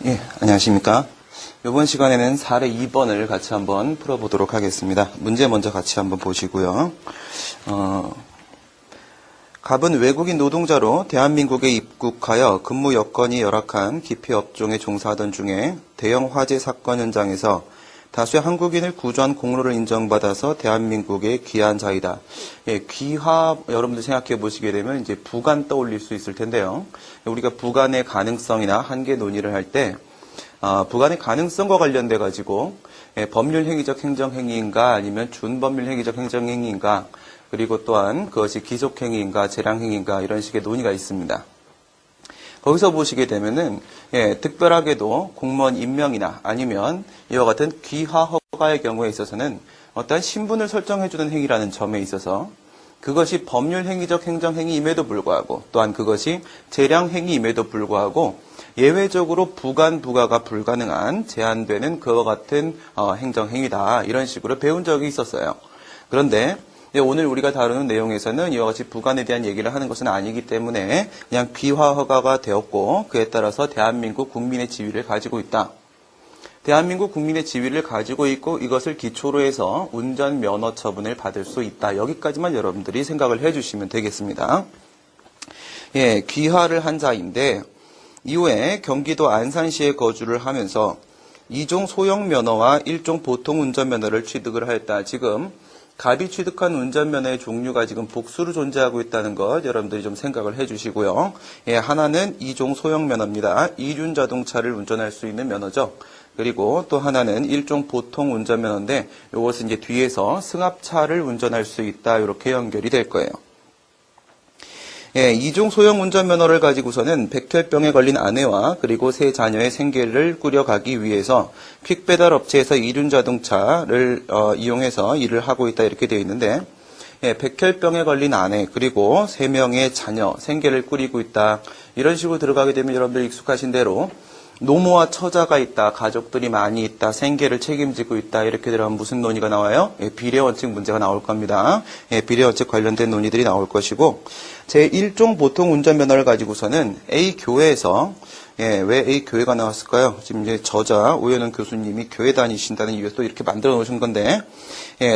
예, 안녕하십니까. 이번 시간에는 사례 2번을 같이 한번 풀어보도록 하겠습니다. 문제 먼저 같이 한번 보시고요. 갑은 외국인 노동자로 대한민국에 입국하여 근무 여건이 열악한 기피 업종에 종사하던 중에 대형 화재 사건 현장에서 다수의 한국인을 구조한 공로를 인정받아서 대한민국에 귀한 자이다. 예, 귀화 여러분들 생각해 보시게 되면 이제 부관 떠올릴 수 있을 텐데요. 우리가 부관의 가능성이나 한계 논의를 할 때 부관의 가능성과 관련돼 가지고 법률 행위적 행정행위인가 아니면 준법률 행위적 행정행위인가 그리고 또한 그것이 기속행위인가 재량행위인가 이런 식의 논의가 있습니다. 거기서 보시게 되면은 특별하게도 공무원 임명이나 아니면 이와 같은 귀화 허가의 경우에 있어서는 어떠한 신분을 설정해주는 행위라는 점에 있어서 그것이 법률 행위적 행정행위임에도 불구하고 또한 그것이 재량행위임에도 불구하고 예외적으로 부관 부과가 불가능한 제한되는 그와 같은 행정행위다 이런 식으로 배운 적이 있었어요. 그런데 오늘 우리가 다루는 내용에서는 이와 같이 부관에 대한 얘기를 하는 것은 아니기 때문에 그냥 귀화 허가가 되었고 그에 따라서 대한민국 국민의 지위를 가지고 있다. 대한민국 국민의 지위를 가지고 있고 이것을 기초로 해서 운전면허 처분을 받을 수 있다. 여기까지만 여러분들이 생각을 해주시면 되겠습니다. 예, 귀화를 한 자인데 이후에 경기도 안산시에 거주를 하면서 2종 소형 면허와 1종 보통 운전면허를 취득을 하였다. 지금 갑이 취득한 운전면허의 종류가 지금 복수로 존재하고 있다는 것 여러분들이 좀 생각을 해주시고요. 예, 하나는 2종 소형 면허입니다. 이륜 자동차를 운전할 수 있는 면허죠. 그리고 또 하나는 1종 보통 운전면허인데 이것은 이제 뒤에서 승합차를 운전할 수 있다. 이렇게 연결이 될 거예요. 예, 2종 소형 운전면허를 가지고서는 백혈병에 걸린 아내와 그리고 세 자녀의 생계를 꾸려가기 위해서 퀵배달 업체에서 이륜 자동차를 이용해서 일을 하고 있다 이렇게 되어 있는데 예, 백혈병에 걸린 아내 그리고 3명의 자녀 생계를 꾸리고 있다 이런 식으로 들어가게 되면 여러분들 익숙하신 대로 노모와 처자가 있다, 가족들이 많이 있다, 생계를 책임지고 있다 이렇게 들어가면 무슨 논의가 나와요? 예, 비례원칙 문제가 나올 겁니다. 예, 비례원칙 관련된 논의들이 나올 것이고 제1종 보통 운전면허를 가지고서는 A 교회에서 왜 A 교회가 나왔을까요? 지금 이제 저자 오현원 교수님이 교회 다니신다는 이유에서 또 이렇게 만들어 놓으신 건데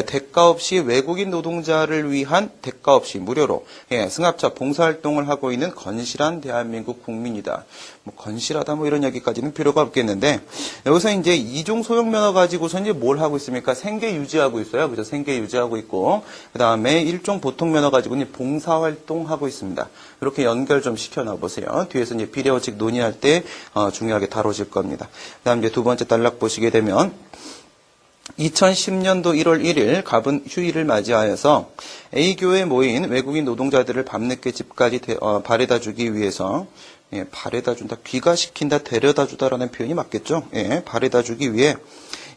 대가 없이 외국인 노동자를 위한 대가 없이 무료로 승합차 봉사활동을 하고 있는 건실한 대한민국 국민이다. 뭐 건실하다 뭐 이런 얘기까지는 필요가 없겠는데 여기서 이제 2종 소형 면허 가지고서 이제 뭘 하고 있습니까? 생계 유지하고 있어요. 그죠? 생계 유지하고 있고 그다음에 1종 보통 면허 가지고는 봉사활동 하고 있습니다. 이렇게 연결 좀 시켜놔 보세요. 뒤에서 이제 비례원칙 논의할 때 중요하게 다뤄질 겁니다. 그다음 이제 두 번째 단락 보시게 되면 2010년도 1월 1일 갑은 휴일을 맞이하여서 A교에 모인 외국인 노동자들을 밤늦게 집까지 바래다 주기 위해서 바래다 준다, 귀가시킨다, 데려다 주다라는 표현이 맞겠죠? 바래다 주기 위해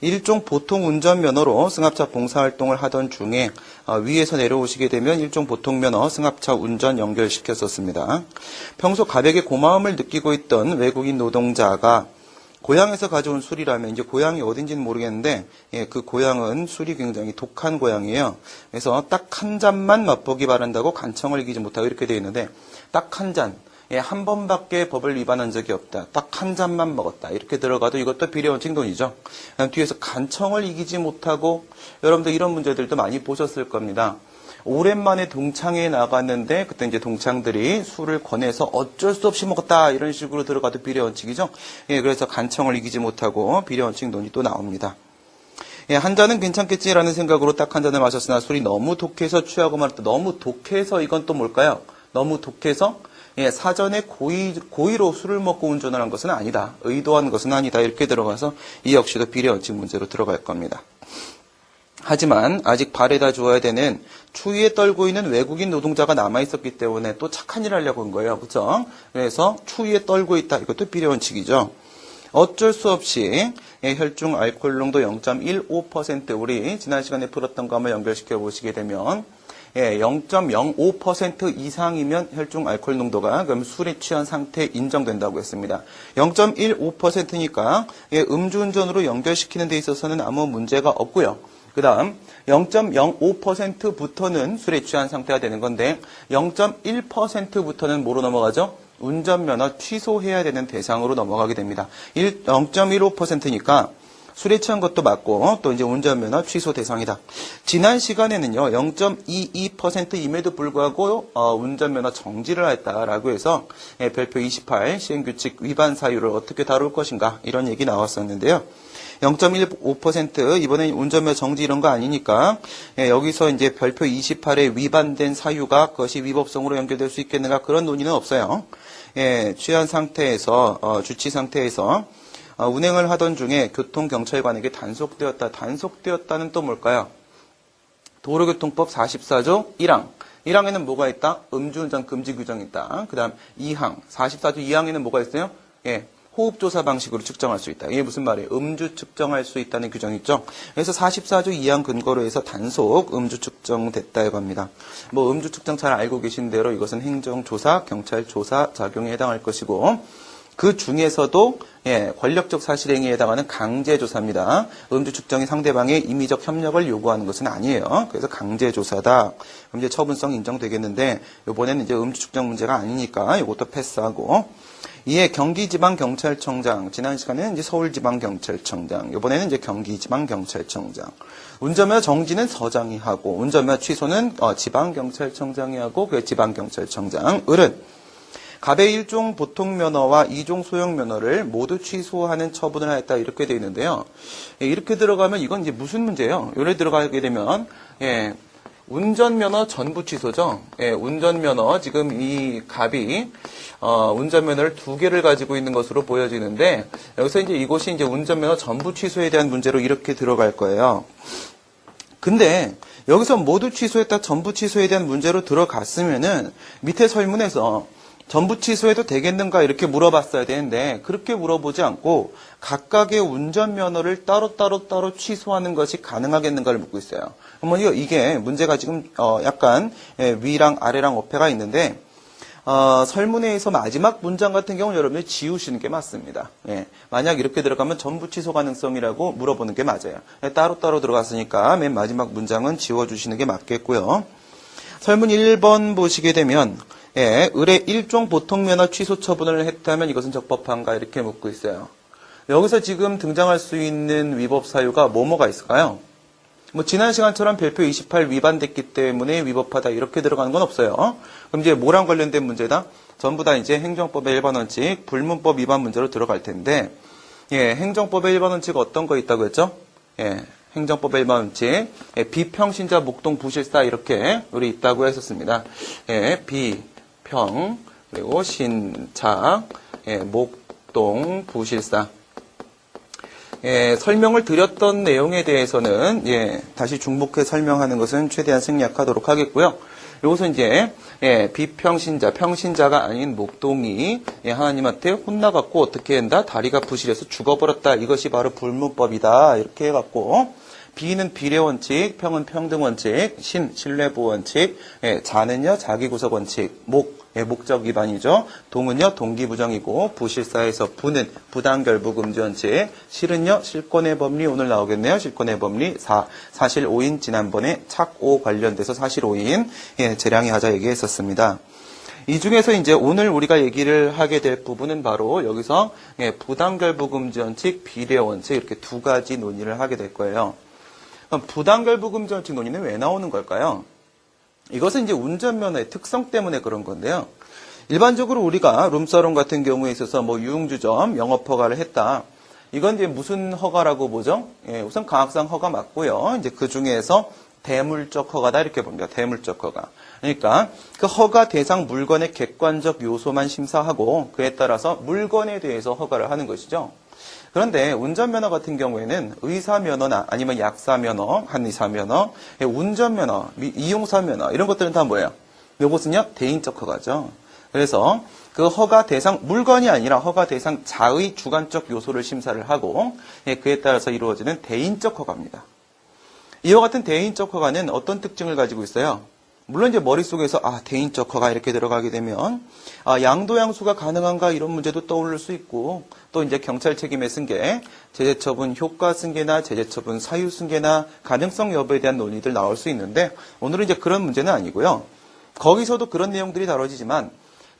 1종 보통 운전면허로 승합차 봉사활동을 하던 중에 위에서 내려오시게 되면 1종 보통면허 승합차 운전 연결시켰었습니다. 평소 가백의 고마움을 느끼고 있던 외국인 노동자가 고향에서 가져온 술이라면 이제 고향이 어딘지는 모르겠는데 그 고향은 술이 굉장히 독한 고향이에요. 그래서 딱 한 잔만 맛보기 바란다고 간청을 이기지 못하고 이렇게 되어 있는데 딱 한 잔. 한 번밖에 법을 위반한 적이 없다. 딱 한 잔만 먹었다. 이렇게 들어가도 이것도 비례원칙 논의죠. 뒤에서 간청을 이기지 못하고 여러분들 이런 문제들도 많이 보셨을 겁니다. 오랜만에 동창회에 나갔는데 그때 이제 동창들이 술을 권해서 어쩔 수 없이 먹었다. 이런 식으로 들어가도 비례원칙이죠. 그래서 간청을 이기지 못하고 비례원칙 논의 또 나옵니다. 한 잔은 괜찮겠지라는 생각으로 딱 한 잔을 마셨으나 술이 너무 독해서 취하고 말았다. 너무 독해서 이건 또 뭘까요? 너무 독해서 사전에 고의로 술을 먹고 운전을 한 것은 아니다. 의도한 것은 아니다. 이렇게 들어가서 이 역시도 비례원칙 문제로 들어갈 겁니다. 하지만 아직 바래다 주어야 되는 추위에 떨고 있는 외국인 노동자가 남아있었기 때문에 또 착한 일을 하려고 한 거예요. 그렇죠? 그래서 추위에 떨고 있다. 이것도 비례원칙이죠. 어쩔 수 없이 혈중 알코올 농도 0.15% 우리 지난 시간에 풀었던 거 한번 연결시켜 보시게 되면 0.05% 이상이면 혈중 알코올 농도가 그럼 술에 취한 상태 인정된다고 했습니다. 0.15%니까 음주운전으로 연결시키는 데 있어서는 아무 문제가 없고요. 그 다음 0.05%부터는 술에 취한 상태가 되는 건데 0.1%부터는 뭐로 넘어가죠? 운전면허 취소해야 되는 대상으로 넘어가게 됩니다. 0.15%니까 술에 취한 것도 맞고 또 이제 운전면허 취소 대상이다. 지난 시간에는요 0.22%임에도 불구하고 운전면허 정지를 했다라고 해서 별표 28 시행규칙 위반 사유를 어떻게 다룰 것인가 이런 얘기 나왔었는데요. 0.15% 이번엔 운전면허 정지 이런 거 아니니까 여기서 이제 별표 28에 위반된 사유가 그것이 위법성으로 연결될 수 있겠는가 그런 논의는 없어요. 취한 상태에서 주치 상태에서 운행을 하던 중에 교통경찰관에게 단속되었다. 단속되었다는 또 뭘까요? 도로교통법 44조 1항. 1항에는 뭐가 있다? 음주운전 금지 규정이 있다. 그 다음 2항. 44조 2항에는 뭐가 있어요? 호흡조사 방식으로 측정할 수 있다. 이게 무슨 말이에요? 음주 측정할 수 있다는 규정이 있죠. 그래서 44조 2항 근거로 해서 단속 음주 측정됐다 이겁니다. 뭐 음주 측정 잘 알고 계신 대로 이것은 행정조사, 경찰조사 작용에 해당할 것이고 그 중에서도 권력적 사실행위에 해당하는 강제조사입니다. 음주 측정이 상대방의 임의적 협력을 요구하는 것은 아니에요. 그래서 강제조사다. 그럼 이제 처분성 인정되겠는데 이번에는 이제 음주 측정 문제가 아니니까 이것도 패스하고 이에 경기지방경찰청장, 지난 시간에는 이제 서울지방경찰청장, 이번에는 이제 경기지방경찰청장. 운전면허 정지는 서장이 하고, 운전면허 취소는 지방경찰청장이 하고, 그 지방경찰청장. 을은 갑의 1종 보통면허와 2종 소형면허를 모두 취소하는 처분을 하였다. 이렇게 되어 있는데요. 이렇게 들어가면 이건 이제 무슨 문제예요? 요래 들어가게 되면, 운전면허 전부 취소죠. 운전면허, 지금 이 갑이, 운전면허를 2개를 가지고 있는 것으로 보여지는데, 여기서 이제 이곳이 이제 운전면허 전부 취소에 대한 문제로 이렇게 들어갈 거예요. 근데, 여기서 모두 취소했다, 전부 취소에 대한 문제로 들어갔으면은, 밑에 설문에서 전부 취소해도 되겠는가 이렇게 물어봤어야 되는데, 그렇게 물어보지 않고, 각각의 운전면허를 따로 취소하는 것이 가능하겠는가를 묻고 있어요. 그러면 이게 문제가 지금, 약간, 위랑 아래랑 어폐가 있는데, 설문회에서 마지막 문장 같은 경우는 여러분이 지우시는 게 맞습니다. 만약 이렇게 들어가면 전부 취소 가능성이라고 물어보는 게 맞아요. 따로따로 들어갔으니까 맨 마지막 문장은 지워주시는 게 맞겠고요. 설문 1번 보시게 되면 을의 1종 보통면허 취소 처분을 했다면 이것은 적법한가 이렇게 묻고 있어요. 여기서 지금 등장할 수 있는 위법 사유가 뭐가 있을까요? 뭐 지난 시간처럼 별표 28 위반됐기 때문에 위법하다 이렇게 들어가는 건 없어요. 그럼 이제 뭐랑 관련된 문제다? 전부 다 이제 행정법의 일반 원칙, 불문법 위반 문제로 들어갈 텐데, 행정법의 일반 원칙 어떤 거 있다고 했죠? 행정법의 일반 원칙, 비평신자 목동 부실사 이렇게 우리 있다고 했었습니다. 비평 그리고 신차, 목동 부실사. 설명을 드렸던 내용에 대해서는 다시 중복해 설명하는 것은 최대한 생략하도록 하겠고요. 여기서 이제 비평신자, 평신자가 아닌 목동이 하나님한테 혼나갖고 어떻게 한다? 다리가 부실해서 죽어버렸다. 이것이 바로 불문법이다. 이렇게 해갖고 비는 비례원칙, 평은 평등원칙, 신뢰보원칙, 자는요 자기구속원칙, 목적 위반이죠. 동은요 동기부정이고 부실사에서 부는 부당결부금지원칙, 실은요 실권의 법리 오늘 나오겠네요. 실권의 법리 사실 오인 지난번에 착오 관련돼서 사실 오인 재량의 하자 얘기했었습니다. 이 중에서 이제 오늘 우리가 얘기를 하게 될 부분은 바로 여기서 부당결부금지원칙, 비례원칙 이렇게 두 가지 논의를 하게 될 거예요. 그럼 부당결부금지원칙 논의는 왜 나오는 걸까요? 이것은 이제 운전면허의 특성 때문에 그런 건데요. 일반적으로 우리가 룸사롱 같은 경우에 있어서 뭐 유흥주점 영업허가를 했다. 이건 이제 무슨 허가라고 보죠? 우선 강학상 허가 맞고요. 이제 그 중에서 대물적 허가다 이렇게 봅니다. 대물적 허가. 그러니까 그 허가 대상 물건의 객관적 요소만 심사하고 그에 따라서 물건에 대해서 허가를 하는 것이죠. 그런데 운전면허 같은 경우에는 의사면허나 아니면 약사면허, 한의사면허, 운전면허, 이용사면허 이런 것들은 다 뭐예요? 이것은요 대인적 허가죠. 그래서 그 허가 대상 물건이 아니라 허가 대상 자의 주관적 요소를 심사를 하고 그에 따라서 이루어지는 대인적 허가입니다. 이와 같은 대인적 허가는 어떤 특징을 가지고 있어요? 물론 이제 머릿속에서 대인적 허가 이렇게 들어가게 되면 양도양수가 가능한가 이런 문제도 떠오를 수 있고 또 이제 경찰 책임의 승계, 제재처분 효과 승계나 제재처분 사유 승계나 가능성 여부에 대한 논의들 나올 수 있는데 오늘은 이제 그런 문제는 아니고요. 거기서도 그런 내용들이 다뤄지지만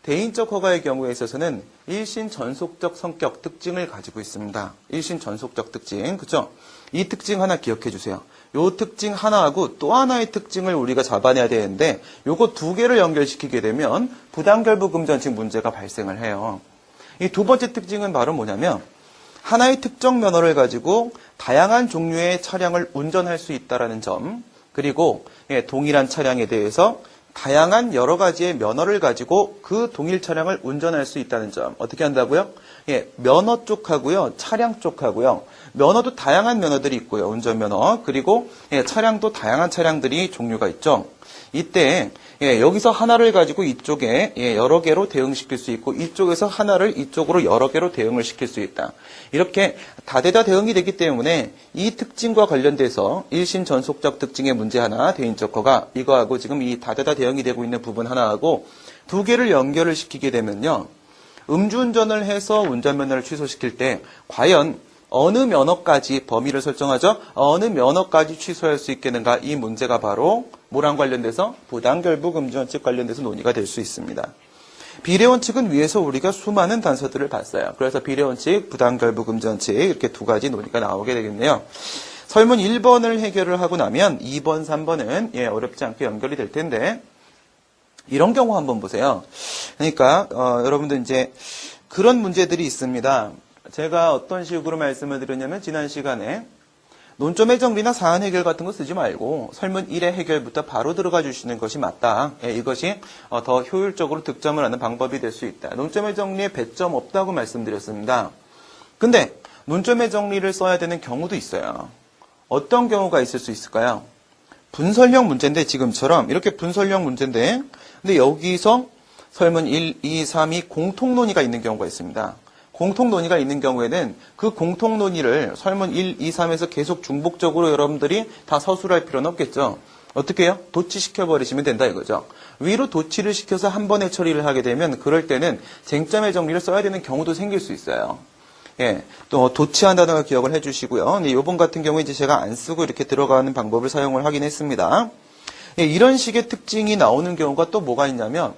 대인적 허가의 경우에 있어서는 일신 전속적 성격 특징을 가지고 있습니다. 일신 전속적 특징, 그죠? 이 특징 하나 기억해 주세요. 요 특징 하나하고 또 하나의 특징을 우리가 잡아내야 되는데 요거 두 개를 연결시키게 되면 부당결부금전칙 문제가 발생을 해요. 이 두 번째 특징은 바로 뭐냐면 하나의 특정 면허를 가지고 다양한 종류의 차량을 운전할 수 있다는 점, 그리고 동일한 차량에 대해서 다양한 여러 가지의 면허를 가지고 그 동일 차량을 운전할 수 있다는 점. 어떻게 한다고요? 면허 쪽하고요, 차량 쪽하고요. 면허도 다양한 면허들이 있고요, 운전면허. 그리고 차량도 다양한 차량들이 종류가 있죠. 이때 여기서 하나를 가지고 이쪽에 여러 개로 대응시킬 수 있고 이쪽에서 하나를 이쪽으로 여러 개로 대응을 시킬 수 있다. 이렇게 다대다 대응이 되기 때문에 이 특징과 관련돼서 일신 전속적 특징의 문제 하나, 대인적 허가, 이거하고 지금 이 다대다 대응이 되고 있는 부분 하나하고 두 개를 연결을 시키게 되면요. 음주운전을 해서 운전면허를 취소시킬 때 과연 어느 면허까지 범위를 설정하죠? 어느 면허까지 취소할 수 있겠는가? 이 문제가 바로 뭐랑 관련돼서? 부당결부금지원칙 관련돼서 논의가 될 수 있습니다. 비례원칙은 위에서 우리가 수많은 단서들을 봤어요. 그래서 비례원칙, 부당결부금지원칙 이렇게 두 가지 논의가 나오게 되겠네요. 설문 1번을 해결을 하고 나면 2번, 3번은 어렵지 않게 연결이 될 텐데 이런 경우 한번 보세요. 그러니까 여러분들 이제 그런 문제들이 있습니다. 제가 어떤 식으로 말씀을 드렸냐면 지난 시간에 논점의 정리나 사안 해결 같은 거 쓰지 말고 설문 1의 해결부터 바로 들어가 주시는 것이 맞다. 이것이 더 효율적으로 득점을 하는 방법이 될 수 있다. 논점의 정리에 배점 없다고 말씀드렸습니다. 근데 논점의 정리를 써야 되는 경우도 있어요. 어떤 경우가 있을 수 있을까요? 분설형 문제인데 지금처럼 이렇게 분설형 문제인데 근데 여기서 설문 1, 2, 3이 공통 논의가 있는 경우가 있습니다. 공통 논의가 있는 경우에는 그 공통 논의를 설문 1, 2, 3에서 계속 중복적으로 여러분들이 다 서술할 필요는 없겠죠. 어떻게 해요? 도치시켜버리시면 된다 이거죠. 위로 도치를 시켜서 한 번에 처리를 하게 되면 그럴 때는 쟁점의 정리를 써야 되는 경우도 생길 수 있어요. 또 도치한다는 걸 기억을 해주시고요. 이번 같은 경우에 이제 제가 안 쓰고 이렇게 들어가는 방법을 사용을 하긴 했습니다. 이런 식의 특징이 나오는 경우가 또 뭐가 있냐면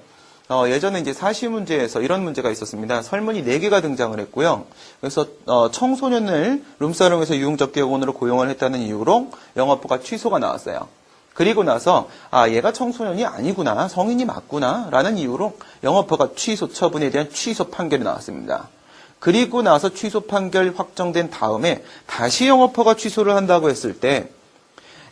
예전에 이제 사시문제에서 이런 문제가 있었습니다. 설문이 4개가 등장을 했고요. 그래서 청소년을 룸사롱에서 유흥접객원으로 고용을 했다는 이유로 영업허가 취소가 나왔어요. 그리고 나서 얘가 청소년이 아니구나, 성인이 맞구나 라는 이유로 영업허가 취소 처분에 대한 취소 판결이 나왔습니다. 그리고 나서 취소 판결 확정된 다음에 다시 영업허가 취소를 한다고 했을 때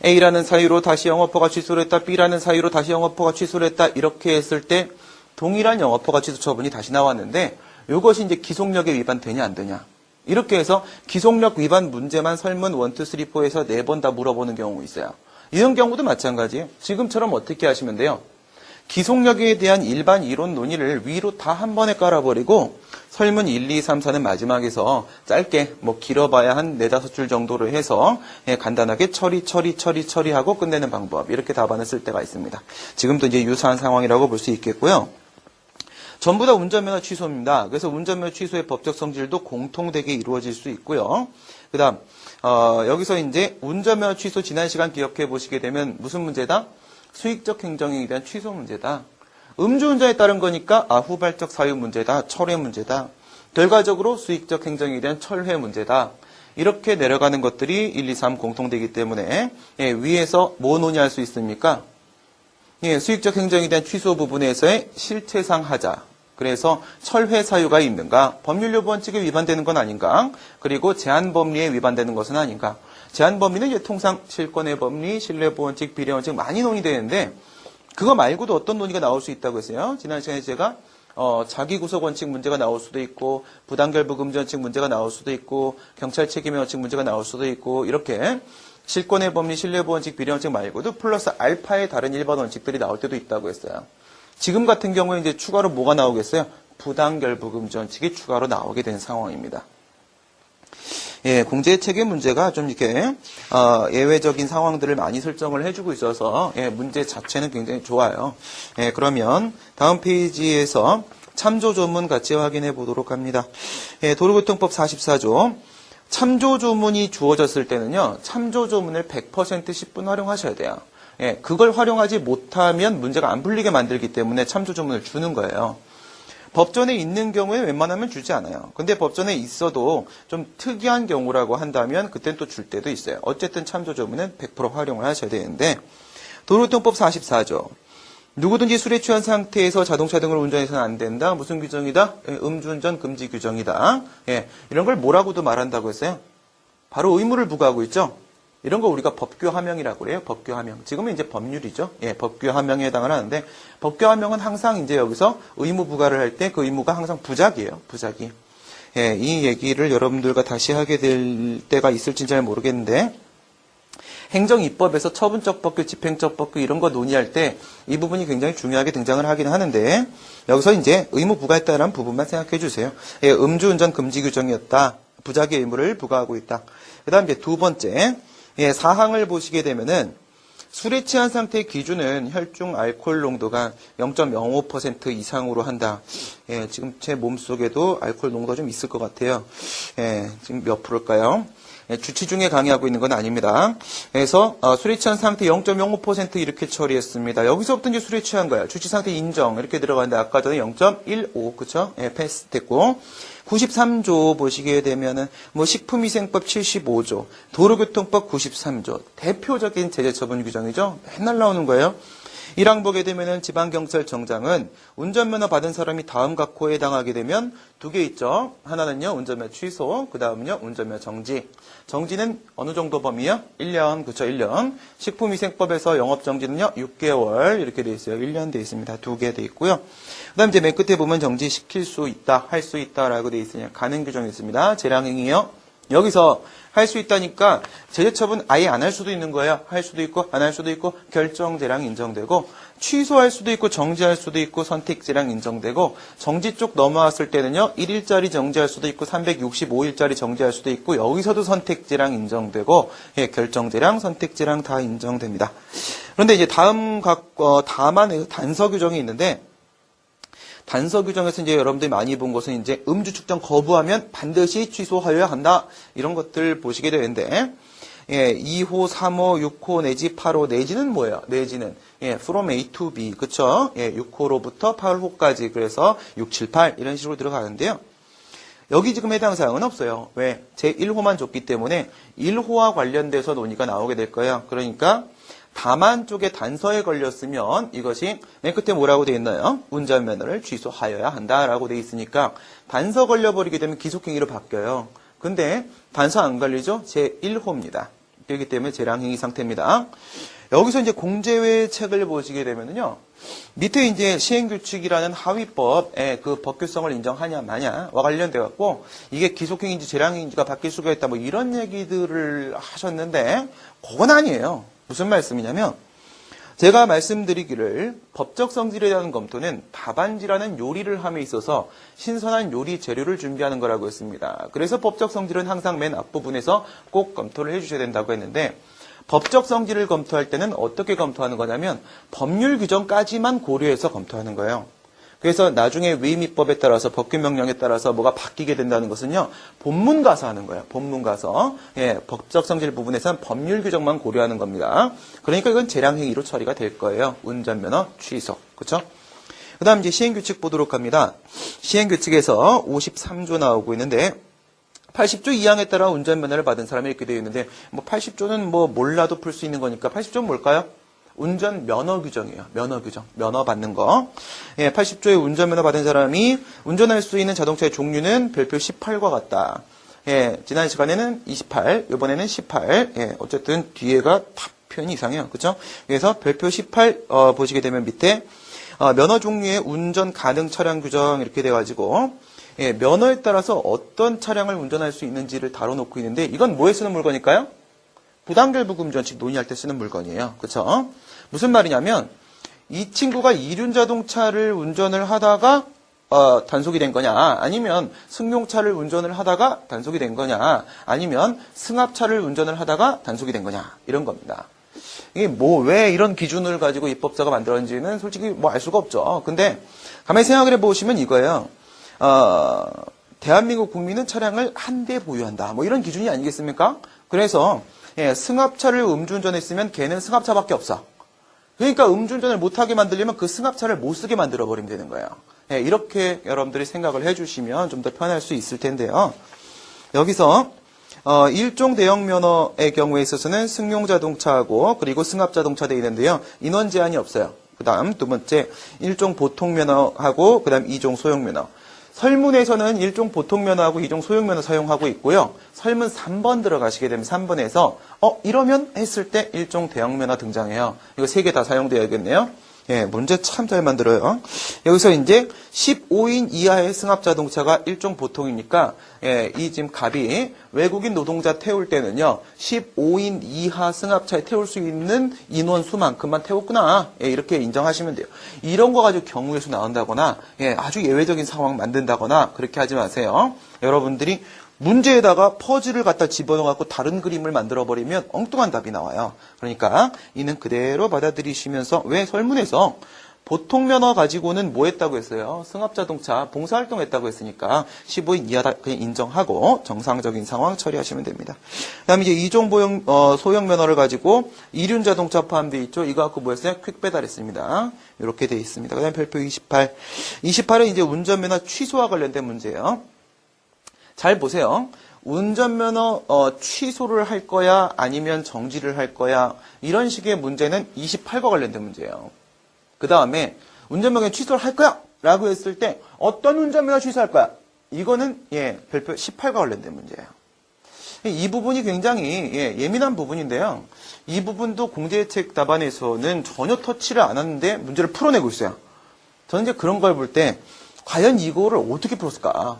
A라는 사유로 다시 영업허가 취소를 했다, B라는 사유로 다시 영업허가 취소를 했다 이렇게 했을 때 동일한 영업허가 취소 처분이 다시 나왔는데 이것이 이제 기속력에 위반되냐 안 되냐 이렇게 해서 기속력 위반 문제만 설문 1, 2, 3, 4에서 4번 다 물어보는 경우 있어요. 이런 경우도 마찬가지예요. 지금처럼 어떻게 하시면 돼요? 기속력에 대한 일반 이론 논의를 위로 다 한 번에 깔아버리고 설문 1, 2, 3, 4는 마지막에서 짧게 길어봐야 한 4, 5줄 정도로 해서 간단하게 처리하고 끝내는 방법 이렇게 답안을 쓸 때가 있습니다. 지금도 이제 유사한 상황이라고 볼 수 있겠고요. 전부 다 운전면허 취소입니다. 그래서 운전면허 취소의 법적 성질도 공통되게 이루어질 수 있고요. 그 다음 여기서 이제 운전면허 취소 지난 시간 기억해 보시게 되면 무슨 문제다? 수익적 행정에 대한 취소 문제다. 음주운전에 따른 거니까 후발적 사유 문제다. 철회 문제다. 결과적으로 수익적 행정에 대한 철회 문제다. 이렇게 내려가는 것들이 1, 2, 3 공통되기 때문에 위에서 뭐 논의할 수 있습니까? 수익적 행정에 대한 취소 부분에서의 실체상 하자. 그래서 철회 사유가 있는가? 법률요구 원칙에 위반되는 건 아닌가? 그리고 제한 법리에 위반되는 것은 아닌가? 제한 법리는 이제 통상 실권의 법리, 신뢰보호 원칙, 비례 원칙 많이 논의되는데 그거 말고도 어떤 논의가 나올 수 있다고 했어요? 지난 시간에 제가 자기구속 원칙 문제가 나올 수도 있고 부당결부금지 원칙 문제가 나올 수도 있고 경찰 책임의 원칙 문제가 나올 수도 있고 이렇게 실권의 법리, 신뢰보호 원칙, 비례 원칙 말고도 플러스 알파의 다른 일반 원칙들이 나올 때도 있다고 했어요. 지금 같은 경우에 이제 추가로 뭐가 나오겠어요? 부당결부금지 원칙이 추가로 나오게 된 상황입니다. 공제의 체계 문제가 좀 이렇게 예외적인 상황들을 많이 설정을 해주고 있어서 문제 자체는 굉장히 좋아요. 그러면 다음 페이지에서 참조조문 같이 확인해 보도록 합니다. 도로교통법 44조 참조조문이 주어졌을 때는요. 참조조문을 100% 10분 활용하셔야 돼요. 그걸 활용하지 못하면 문제가 안 풀리게 만들기 때문에 참조조문을 주는 거예요. 법전에 있는 경우에 웬만하면 주지 않아요. 근데 법전에 있어도 좀 특이한 경우라고 한다면 그땐 또 줄 때도 있어요. 어쨌든 참조조문은 100% 활용을 하셔야 되는데 도로교통법 44조. 누구든지 술에 취한 상태에서 자동차 등을 운전해서는 안 된다. 무슨 규정이다? 음주운전 금지 규정이다. 이런 걸 뭐라고도 말한다고 했어요? 바로 의무를 부과하고 있죠. 이런 거 우리가 법규하명이라고 그래요. 법규하명. 지금은 이제 법률이죠. 법규하명에 해당을 하는데 법규하명은 항상 이제 여기서 의무 부과를 할 때 그 의무가 항상 부작이에요. 부작이. 이 얘기를 여러분들과 다시 하게 될 때가 있을지 잘 모르겠는데 행정입법에서 처분적 법규, 집행적 법규 이런 거 논의할 때 이 부분이 굉장히 중요하게 등장을 하긴 하는데 여기서 이제 의무 부과했다는 부분만 생각해 주세요. 음주운전 금지 규정이었다. 부작의 의무를 부과하고 있다. 그 다음 이제 두 번째 사항을 보시게 되면은 술에 취한 상태의 기준은 혈중 알코올 농도가 0.05% 이상으로 한다. 지금 제 몸속에도 알코올 농도가 좀 있을 것 같아요. 지금 몇 프로일까요? 주치 중에 강의하고 있는 건 아닙니다. 그래서 술에 취한 상태 0.05% 이렇게 처리했습니다. 여기서부터 이제 술에 취한 거야. 주치 상태 인정 이렇게 들어갔는데 아까 전에 0.15 그쵸? 패스됐고 93조 보시게 되면은 뭐 식품위생법 75조, 도로교통법 93조 대표적인 제재처분 규정이죠. 맨날 나오는 거예요. 1항 보게 되면은 지방경찰청장은 운전면허 받은 사람이 다음 각호에 해당하게 되면 두 개 있죠. 하나는요 운전면허 취소, 그 다음은요 운전면허 정지. 정지는 어느 정도 범위요? 1년, 그쵸 1년. 식품위생법에서 영업정지는요 6개월 이렇게 돼 있어요. 1년 돼 있습니다. 두 개 돼 있고요. 그 다음 이제 맨 끝에 보면 정지시킬 수 있다, 할 수 있다라고 돼 있으니 가능 규정이 있습니다. 재량행위요. 여기서 할 수 있다니까 제재처분 아예 안 할 수도 있는 거예요. 할 수도 있고 안 할 수도 있고 결정재량 인정되고 취소할 수도 있고 정지할 수도 있고 선택재량 인정되고 정지 쪽 넘어왔을 때는요 1일짜리 정지할 수도 있고 365일짜리 정지할 수도 있고 여기서도 선택재량 인정되고 결정재량 선택재량 다 인정됩니다. 그런데 이제 다음 다만 단서 규정이 있는데 단서 규정에서 이제 여러분들이 많이 본 것은 이제 음주 측정 거부하면 반드시 취소하여야 한다. 이런 것들 보시게 되는데, 2호, 3호, 6호 내지 8호 내지는 뭐예요? 내지는, from A to B. 그쵸? 6호로부터 8호까지. 그래서 6, 7, 8 이런 식으로 들어가는데요. 여기 지금 해당 사항은 없어요. 왜? 제1호만 줬기 때문에 1호와 관련돼서 논의가 나오게 될 거예요. 그러니까, 다만 쪽에 단서에 걸렸으면 이것이 맨 끝에 뭐라고 되어 있나요? 운전면허를 취소하여야 한다라고 되어 있으니까 단서 걸려버리게 되면 기속행위로 바뀌어요. 근데 단서 안 걸리죠? 제1호입니다. 그렇기 때문에 재량행위 상태입니다. 여기서 이제 공제외 책을 보시게 되면요. 밑에 이제 시행규칙이라는 하위법의 그 법규성을 인정하냐 마냐와 관련돼 갖고 이게 기속행위인지 재량행위인지가 바뀔 수가 있다 뭐 이런 얘기들을 하셨는데 그건 아니에요. 무슨 말씀이냐면 제가 말씀드리기를 법적 성질에 대한 검토는 밥안지라는 요리를 함에 있어서 신선한 요리 재료를 준비하는 거라고 했습니다. 그래서 법적 성질은 항상 맨 앞부분에서 꼭 검토를 해주셔야 된다고 했는데 법적 성질을 검토할 때는 어떻게 검토하는 거냐면 법률 규정까지만 고려해서 검토하는 거예요. 그래서 나중에 위임입법에 따라서 법규명령에 따라서 뭐가 바뀌게 된다는 것은요. 본문 가서 하는 거예요. 본문 가서. 법적 성질 부분에서는 법률 규정만 고려하는 겁니다. 그러니까 이건 재량행위로 처리가 될 거예요. 운전면허 취소. 그렇죠? 그 다음 이제 시행규칙 보도록 합니다. 시행규칙에서 53조 나오고 있는데 80조 2항에 따라 운전면허를 받은 사람이 이렇게 되어 있는데 뭐 80조는 뭐 몰라도 풀 수 있는 거니까 80조는 뭘까요? 운전 면허 규정이에요. 면허 규정. 면허 받는 거. 80조의 운전면허 받은 사람이 운전할 수 있는 자동차의 종류는 별표 18과 같다. 지난 시간에는 28, 이번에는 18. 어쨌든 뒤에가 다 표현이 이상해요. 그렇죠? 그래서 별표 18 보시게 되면 밑에 면허 종류의 운전 가능 차량 규정 이렇게 돼 가지고 면허에 따라서 어떤 차량을 운전할 수 있는지를 다뤄놓고 있는데 이건 뭐에 쓰는 물건일까요? 부당결부금지원칙 논의할 때 쓰는 물건이에요. 그렇죠? 무슨 말이냐면 이 친구가 이륜 자동차를 운전을 하다가 단속이 된 거냐 아니면 승용차를 운전을 하다가 단속이 된 거냐 아니면 승합차를 운전을 하다가 단속이 된 거냐 이런 겁니다. 이게 뭐 왜 이런 기준을 가지고 입법자가 만들었는지는 솔직히 뭐 알 수가 없죠. 근데 가만히 생각을 해보시면 이거예요. 대한민국 국민은 차량을 한 대 보유한다. 뭐 이런 기준이 아니겠습니까? 그래서 승합차를 음주운전했으면 걔는 승합차밖에 없어. 그러니까 음주운전을 못하게 만들려면 그 승합차를 못 쓰게 만들어버리면 되는 거예요. 예, 이렇게 여러분들이 생각을 해주시면 좀 더 편할 수 있을 텐데요. 여기서 일종 대형 면허의 경우에 있어서는 승용 자동차하고 그리고 승합 자동차 되어 있는데요. 인원 제한이 없어요. 그 다음 두 번째 일종 보통 면허하고 그 다음 이종 소형 면허. 설문에서는 일종 보통 면허하고 이종 소형 면허 사용하고 있고요. 설문 3번 들어가시게 되면 3번에서 이러면 했을 때 일종 대형 면허 등장해요. 이거 3개 다 사용되어야겠네요. 예, 문제 참 잘 만들어요. 여기서 이제 15인 이하의 승합 자동차가 일종 보통이니까, 예, 이 지금 갑이 외국인 노동자 태울 때는요, 15인 이하 승합차에 태울 수 있는 인원 수만큼만 태웠구나. 예, 이렇게 인정하시면 돼요. 이런 거 가지고 경우의 수 나온다거나, 예, 아주 예외적인 상황 만든다거나, 그렇게 하지 마세요. 여러분들이 문제에다가 퍼즐을 갖다 집어넣어갖고 다른 그림을 만들어버리면 엉뚱한 답이 나와요. 그러니까 이는 그대로 받아들이시면서 왜 설문에서 보통 면허 가지고는 뭐 했다고 했어요? 승합자동차 봉사활동 했다고 했으니까 15인 이하다 그냥 인정하고 정상적인 상황 처리하시면 됩니다. 그 다음에 이제 이종 소형 면허를 가지고 이륜자동차 포함되어 있죠. 이거 갖고 뭐였어요? 퀵배달 했습니다. 이렇게 되어 있습니다. 그 다음에 별표 28. 28은 이제 운전면허 취소와 관련된 문제예요. 잘 보세요. 운전면허 취소를 할 거야 아니면 정지를 할 거야 이런 식의 문제는 28과 관련된 문제예요. 그 다음에 운전면허 취소를 할 거야 라고 했을 때 어떤 운전면허 취소할 거야? 이거는 별표 18과 관련된 문제예요. 이 부분이 굉장히 예민한 부분인데요. 이 부분도 공제책 답안에서는 전혀 터치를 안 하는데 문제를 풀어내고 있어요. 저는 이제 그런 걸 볼 때 과연 이거를 어떻게 풀었을까?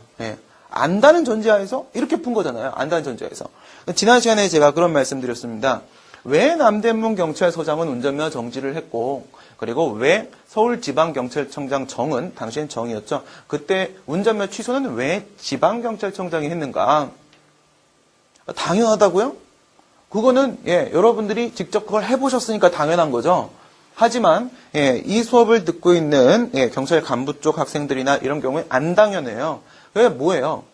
안다는 전제하에서 이렇게 푼 거잖아요. 안다는 전제하에서. 지난 시간에 제가 그런 말씀드렸습니다. 왜 남대문 경찰서장은 운전면허 정지를 했고 그리고 왜 서울지방경찰청장 정은 당시엔 정이었죠. 그때 운전면허 취소는 왜 지방경찰청장이 했는가? 당연하다고요? 그거는 여러분들이 직접 그걸 해보셨으니까 당연한 거죠. 하지만 이 수업을 듣고 있는 경찰 간부 쪽 학생들이나 이런 경우에 안 당연해요. 왜 뭐예요?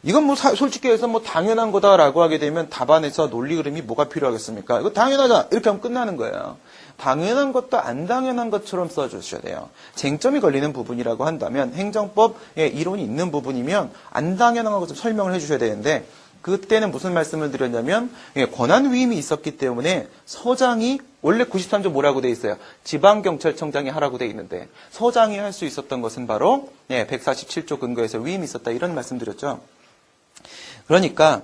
이건 뭐 솔직히 해서 뭐 당연한 거다라고 하게 되면 답안에서 논리 그림이 뭐가 필요하겠습니까? 이거 당연하잖아. 이렇게 하면 끝나는 거예요. 당연한 것도 안 당연한 것처럼 써주셔야 돼요. 쟁점이 걸리는 부분이라고 한다면 행정법 이론이 있는 부분이면 안 당연한 것좀 설명을 해주셔야 되는데 그때는 무슨 말씀을 드렸냐면 권한 위임이 있었기 때문에 서장이 원래 93조 뭐라고 돼 있어요? 지방경찰청장이 하라고 돼 있는데 서장이 할 수 있었던 것은 바로 147조 근거에서 위임이 있었다 이런 말씀 드렸죠. 그러니까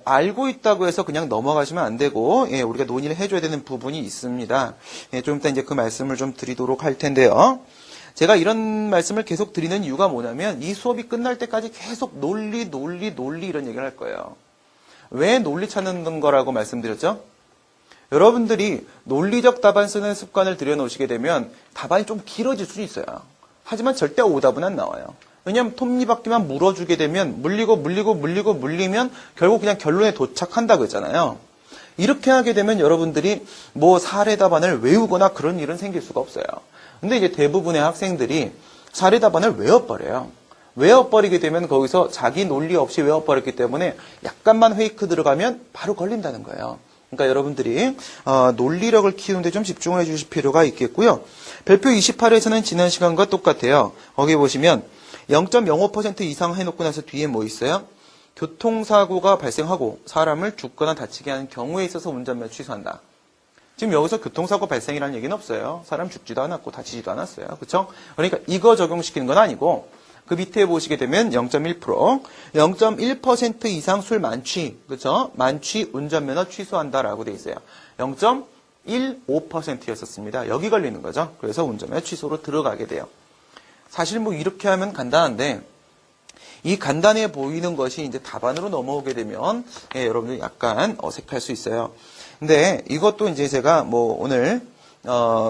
알고 있다고 해서 그냥 넘어가시면 안 되고 우리가 논의를 해줘야 되는 부분이 있습니다. 좀 이따 이제 그 말씀을 좀 드리도록 할 텐데요. 제가 이런 말씀을 계속 드리는 이유가 뭐냐면 이 수업이 끝날 때까지 계속 논리 이런 얘기를 할 거예요. 왜 논리 찾는 거라고 말씀드렸죠? 여러분들이 논리적 답안 쓰는 습관을 들여놓으시게 되면 답안이 좀 길어질 수 있어요. 하지만 절대 오답은 안 나와요. 왜냐하면 톱니바퀴만 물어주게 되면 물리면 결국 그냥 결론에 도착한다고 했잖아요. 이렇게 하게 되면 여러분들이 뭐 사례 답안을 외우거나 그런 일은 생길 수가 없어요. 근데 이제 대부분의 학생들이 사례 답안을 외워버려요. 외워버리게 되면 거기서 자기 논리 없이 외워버렸기 때문에 약간만 페이크 들어가면 바로 걸린다는 거예요. 그러니까 여러분들이 논리력을 키우는데 좀 집중을 해주실 필요가 있겠고요. 별표 28에서는 지난 시간과 똑같아요. 거기 보시면 0.05% 이상 해놓고 나서 뒤에 뭐 있어요? 교통사고가 발생하고 사람을 죽거나 다치게 하는 경우에 있어서 운전면허 취소한다. 지금 여기서 교통사고 발생이라는 얘기는 없어요. 사람 죽지도 않았고 다치지도 않았어요. 그렇죠? 그러니까 이거 적용시키는 건 아니고 그 밑에 보시게 되면 0.1%, 0.1% 이상 술 만취, 그렇죠? 만취 운전면허 취소한다라고 돼 있어요. 0.15%였었습니다. 여기 걸리는 거죠. 그래서 운전면허 취소로 들어가게 돼요. 사실 뭐 이렇게 하면 간단한데 이 간단해 보이는 것이 이제 답안으로 넘어오게 되면 여러분들 약간 어색할 수 있어요. 근데 이것도 이제 제가 뭐 오늘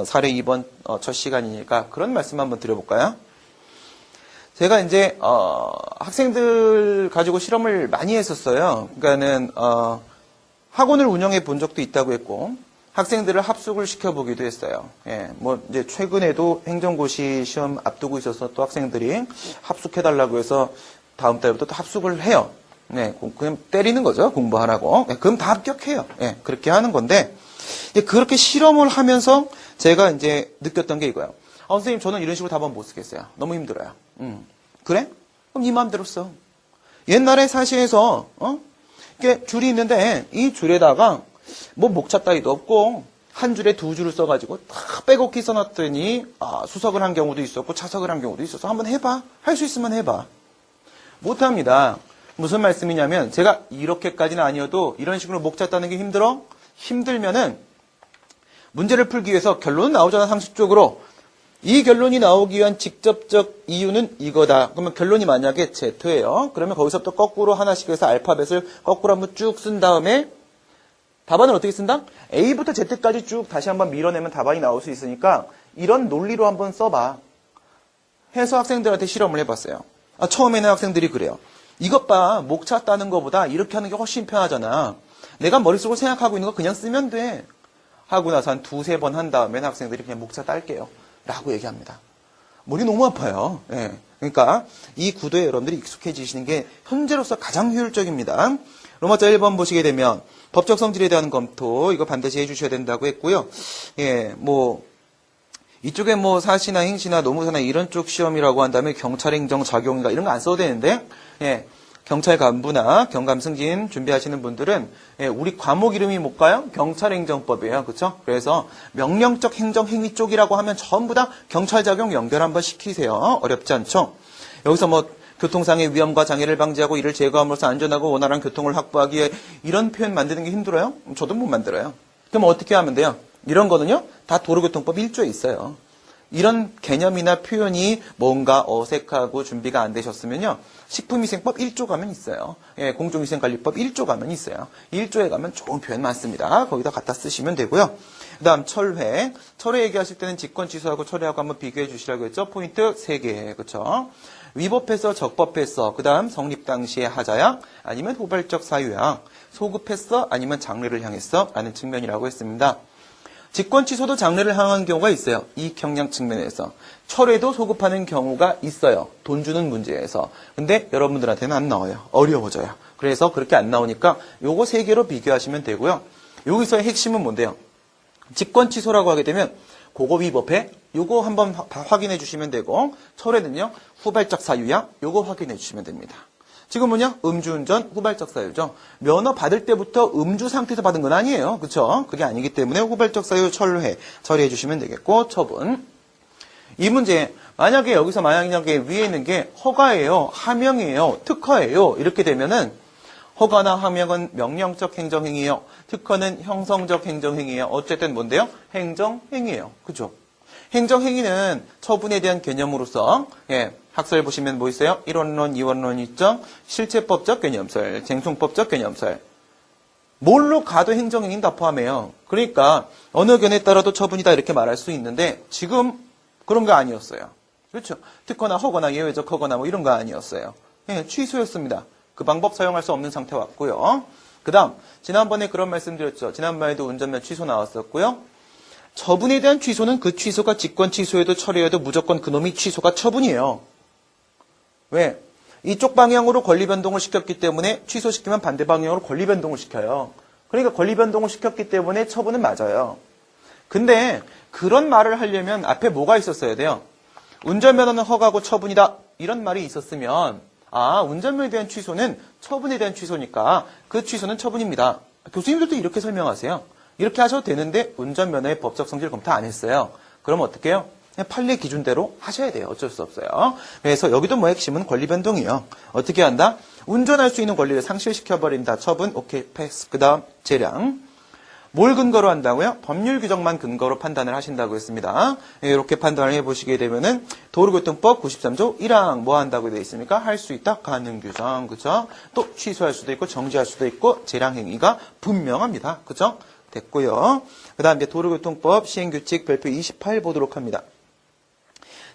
사례 2번 첫 시간이니까 그런 말씀 한번 드려볼까요? 제가 이제 학생들 가지고 실험을 많이 했었어요. 그러니까는 학원을 운영해 본 적도 있다고 했고 학생들을 합숙을 시켜보기도 했어요. 뭐 이제 최근에도 행정고시 시험 앞두고 있어서 또 학생들이 합숙해달라고 해서 다음 달부터 또 합숙을 해요. 그냥 때리는 거죠. 공부하라고. 그럼 다 합격해요. 그렇게 하는 건데, 이제 그렇게 실험을 하면서 제가 이제 느꼈던 게 이거예요. 선생님, 저는 이런 식으로 답안 못 쓰겠어요. 너무 힘들어요. 그래? 그럼 네 마음대로 써. 옛날에 사시에서 이렇게 줄이 있는데 이 줄에다가 뭐 목차 따위도 없고 한 줄에 두 줄을 써가지고 다 빼곡히 써놨더니 수석을 한 경우도 있었고 차석을 한 경우도 있어서 한번 해봐. 할 수 있으면 해봐. 못합니다. 무슨 말씀이냐면 제가 이렇게까지는 아니어도 이런 식으로 목차 따는 게 힘들어? 힘들면은 문제를 풀기 위해서 결론은 나오잖아. 상식적으로. 이 결론이 나오기 위한 직접적 이유는 이거다. 그러면 결론이 만약에 Z예요. 그러면 거기서부터 거꾸로 하나씩 해서 알파벳을 거꾸로 한번 쭉 쓴 다음에 답안을 어떻게 쓴다? A부터 Z까지 쭉 다시 한번 밀어내면 답안이 나올 수 있으니까 이런 논리로 한번 써봐. 해서 학생들한테 실험을 해봤어요. 처음에는 학생들이 그래요. 이것 봐. 목차 따는 것보다 이렇게 하는 게 훨씬 편하잖아. 내가 머릿속으로 생각하고 있는 거 그냥 쓰면 돼. 하고 나서 한 두세 번 한 다음에 학생들이 그냥 목차 딸게요. 라고 얘기합니다. 머리 너무 아파요. 예. 그러니까 이 구도에 여러분들이 익숙해지시는 게 현재로서 가장 효율적입니다. 로마자 1번 보시게 되면 법적 성질에 대한 검토 이거 반드시 해주셔야 된다고 했고요. 예, 이쪽에 사시나 행시나 노무사나 이런 쪽 시험이라고 한다면 경찰행정 작용인가 이런 거 안 써도 되는데 예. 경찰 간부나 경감 승진 준비하시는 분들은 우리 과목 이름이 뭘까요? 경찰행정법이에요. 그렇죠? 그래서 명령적 행정행위 쪽이라고 하면 전부 다 경찰작용 연결 한번 시키세요. 어렵지 않죠? 여기서 교통상의 위험과 장애를 방지하고 이를 제거함으로써 안전하고 원활한 교통을 확보하기 위해 이런 표현 만드는 게 힘들어요? 저도 못 만들어요. 그럼 어떻게 하면 돼요? 이런 거는요. 다 도로교통법 1조에 있어요. 이런 개념이나 표현이 뭔가 어색하고 준비가 안 되셨으면요. 식품위생법 1조 가면 있어요. 예, 공정위생관리법 1조 가면 있어요. 1조에 가면 좋은 표현 많습니다. 거기다 갖다 쓰시면 되고요. 그 다음 철회. 철회 얘기하실 때는 직권 취소하고 철회하고 한번 비교해 주시라고 했죠. 포인트 3개. 그렇죠? 위법해서 적법했어. 그 다음 성립 당시의 하자야 아니면 후발적 사유야. 소급했어 아니면 장래를 향했어 라는 측면이라고 했습니다. 직권 취소도 장래를 향한 경우가 있어요. 이익 형량 측면에서. 철회도 소급하는 경우가 있어요. 돈 주는 문제에서. 근데 여러분들한테는 안 나와요. 어려워져요. 그래서 그렇게 안 나오니까 요거 3개로 비교하시면 되고요. 여기서의 핵심은 뭔데요? 직권 취소라고 하게 되면 그거 위법해? 요거 한번 확인해 주시면 되고 철회는요. 후발적 사유야? 요거 확인해 주시면 됩니다. 지금은요, 음주운전 후발적 사유죠. 면허 받을 때부터 음주 상태에서 받은 건 아니에요. 그렇죠? 그게 아니기 때문에 후발적 사유 처리해 주시면 되겠고, 처분. 이 문제, 만약에 위에 있는 게 허가예요, 하명이에요, 특허예요. 이렇게 되면은 허가나 하명은 명령적 행정행위예요. 특허는 형성적 행정행위예요. 어쨌든 뭔데요? 행정행위예요. 그죠? 행정행위는 처분에 대한 개념으로서 학설 보시면 뭐 있어요? 1원론, 2원론 있죠? 실체법적 개념설, 쟁송법적 개념설. 뭘로 가도 행정행위는 다 포함해요. 그러니까 어느 견해에 따라도 처분이다 이렇게 말할 수 있는데 지금 그런 거 아니었어요. 그렇죠? 특허나 허거나 예외적 허거나 이런 거 아니었어요. 취소였습니다. 그 방법 사용할 수 없는 상태 왔고요. 그 다음 지난번에 그런 말씀 드렸죠. 지난번에도 운전면 취소 나왔었고요. 처분에 대한 취소는 그 취소가 직권 취소에도 철회에도 무조건 그놈이 취소가 처분이에요. 왜? 이쪽 방향으로 권리 변동을 시켰기 때문에 취소시키면 반대 방향으로 권리 변동을 시켜요. 그러니까 권리 변동을 시켰기 때문에 처분은 맞아요. 근데 그런 말을 하려면 앞에 뭐가 있었어야 돼요? 운전면허는 허가고 처분이다. 이런 말이 있었으면 운전면허에 대한 취소는 처분에 대한 취소니까 그 취소는 처분입니다. 교수님들도 이렇게 설명하세요. 이렇게 하셔도 되는데 운전면허의 법적 성질 검토 안 했어요. 그럼 어떻게 해요? 그냥 판례 기준대로 하셔야 돼요. 어쩔 수 없어요. 그래서 여기도 핵심은 권리 변동이에요. 어떻게 한다? 운전할 수 있는 권리를 상실시켜버린다. 처분, 오케이, 패스. 그 다음 재량. 뭘 근거로 한다고요? 법률 규정만 근거로 판단을 하신다고 했습니다. 이렇게 판단을 해보시게 되면은 도로교통법 93조 1항 뭐 한다고 되어 있습니까? 할 수 있다. 가능 규정. 그죠? 또 취소할 수도 있고 정지할 수도 있고 재량 행위가 분명합니다. 그죠? 됐고요. 그 다음 이제 도로교통법 시행규칙 별표 28 보도록 합니다.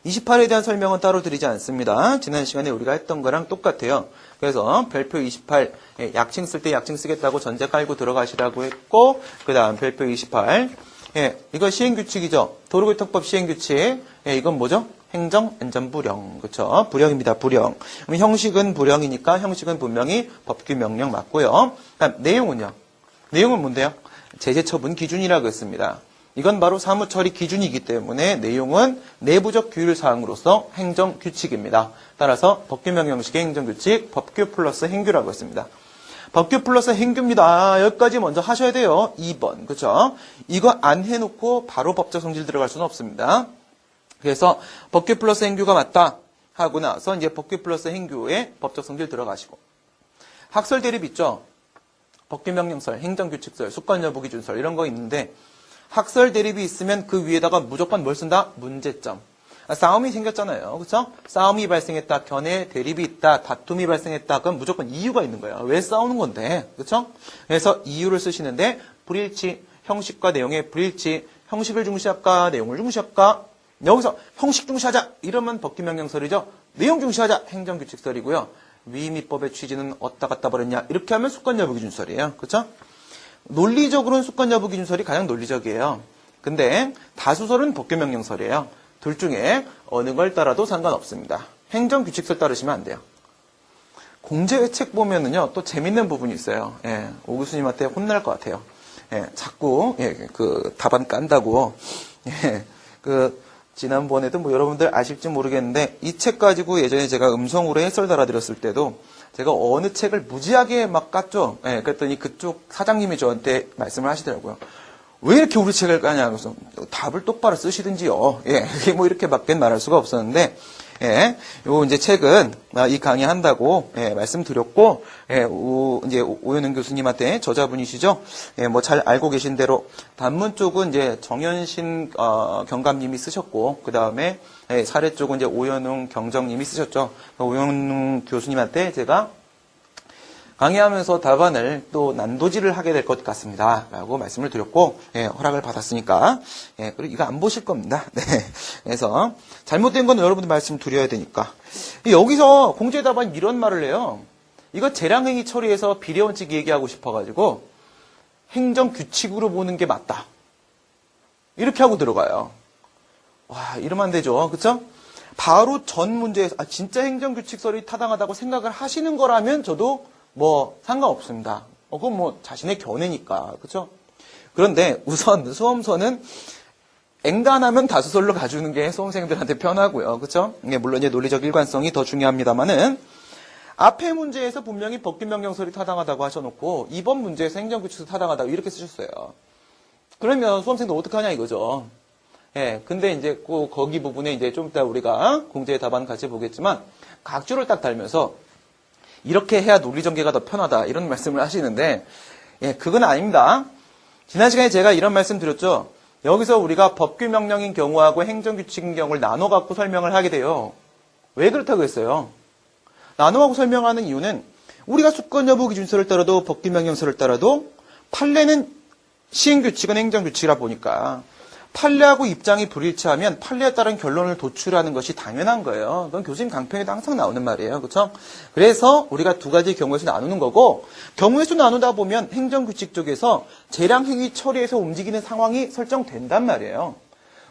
28에 대한 설명은 따로 드리지 않습니다. 지난 시간에 우리가 했던 거랑 똑같아요. 그래서 별표 28, 약칭 쓸 때 약칭 쓰겠다고 전제 깔고 들어가시라고 했고, 그 다음 별표 28. 이거 시행규칙이죠. 도로교통법 시행규칙. 이건 뭐죠? 행정안전부령. 그쵸? 부령입니다. 부령. 그럼 형식은 부령이니까 형식은 분명히 법규 명령 맞고요. 그다음 내용은요? 내용은 뭔데요? 제재처분 기준이라고 했습니다. 이건 바로 사무처리 기준이기 때문에 내용은 내부적 규율 사항으로서 행정규칙입니다. 따라서 법규명 형식의 행정규칙, 법규 플러스 행규라고 했습니다. 법규 플러스 행규입니다. 여기까지 먼저 하셔야 돼요. 2번. 그죠? 이거 안 해놓고 바로 법적 성질 들어갈 수는 없습니다. 그래서 법규 플러스 행규가 맞다 하고 나서 이제 법규 플러스 행규에 법적 성질 들어가시고. 학설 대립 있죠? 법규명령설, 행정규칙설, 수권여부기준설 이런 거 있는데 학설 대립이 있으면 그 위에다가 무조건 뭘 쓴다? 문제점. 싸움이 생겼잖아요. 그렇죠? 싸움이 발생했다, 견해 대립이 있다, 다툼이 발생했다. 그럼 무조건 이유가 있는 거예요. 왜 싸우는 건데? 그렇죠? 그래서 이유를 쓰시는데 불일치, 형식과 내용의 불일치, 형식을 중시할까, 내용을 중시할까? 여기서 형식 중시하자 이러면 법규명령설이죠. 내용 중시하자 행정규칙설이고요. 위임입법의 취지는 어디다 갖다 버렸냐 이렇게 하면 수권여부기준설이에요. 그렇죠? 논리적으로는 수권여부기준설이 가장 논리적이에요. 근데 다수설은 법규명령설이에요. 둘 중에 어느 걸 따라도 상관없습니다. 행정규칙설 따르시면 안 돼요. 공제책 보면은요 또 재밌는 부분이 있어요. 예, 오 교수님한테 혼날 것 같아요. 예, 자꾸 그 답안 깐다고. 예, 지난번에도 뭐 여러분들 아실지 모르겠는데 이 책 가지고 예전에 제가 음성으로 해설 달아드렸을 때도 제가 어느 책을 무지하게 막 깠죠. 예, 그랬더니 그쪽 사장님이 저한테 말씀을 하시더라고요. 왜 이렇게 우리 책을 까냐. 그래서 답을 똑바로 쓰시든지요. 예, 그게 뭐 이렇게 밖엔 말할 수가 없었는데, 예, 요 이제 책은 이 강의 한다고 말씀드렸고, 예, 이제 오현웅 교수님한테 저자분이시죠. 예, 뭐 잘 알고 계신 대로 단문 쪽은 이제 정현신 경감님이 쓰셨고, 그 다음에 사례 쪽은 이제 오현웅 경정님이 쓰셨죠. 오현웅 교수님한테 제가 강의하면서 답안을 또 난도질을 하게 될 것 같습니다. 라고 말씀을 드렸고, 예, 허락을 받았으니까, 예, 그리고 이거 안 보실 겁니다. 네. 그래서, 잘못된 건 여러분들 말씀 드려야 되니까. 여기서 공제답안이 이런 말을 해요. 이거 재량행위 처리해서 비례원칙 얘기하고 싶어가지고, 행정규칙으로 보는 게 맞다. 이렇게 하고 들어가요. 와, 이러면 안 되죠. 그쵸? 바로 전 문제에서, 진짜 행정규칙설이 타당하다고 생각을 하시는 거라면 저도 뭐 상관없습니다. 그건 뭐 자신의 견해니까. 그렇죠? 그런데 우선 수험서는 앵간하면 다수설로 가주는 게 수험생들한테 편하고요. 그렇죠? 물론 이제 논리적 일관성이 더 중요합니다만은 앞에 문제에서 분명히 법규명령설이 타당하다고 하셔놓고 이번 문제에서 행정규칙설이 타당하다고 이렇게 쓰셨어요. 그러면 수험생들 어떡하냐 이거죠. 예, 근데 이제 거기 부분에 이제 좀 이따 우리가 공제의 답안 같이 보겠지만 각주를 딱 달면서 이렇게 해야 논리전개가 더 편하다 이런 말씀을 하시는데 예, 그건 아닙니다. 지난 시간에 제가 이런 말씀 드렸죠. 여기서 우리가 법규명령인 경우하고 행정규칙인 경우를 나눠 갖고 설명을 하게 돼요. 왜 그렇다고 했어요? 나눠 갖고 설명하는 이유는 우리가 수권여부기준설을 따라도 법규명령설을 따라도 판례는 시행규칙은 행정규칙이라 보니까 판례하고 입장이 불일치하면 판례에 따른 결론을 도출하는 것이 당연한 거예요. 그건 교수님 강평에도 항상 나오는 말이에요. 그렇죠? 그래서 우리가 두 가지 경우에서 나누는 거고 경우의 수 나누다 보면 행정규칙 쪽에서 재량행위 처리에서 움직이는 상황이 설정된단 말이에요.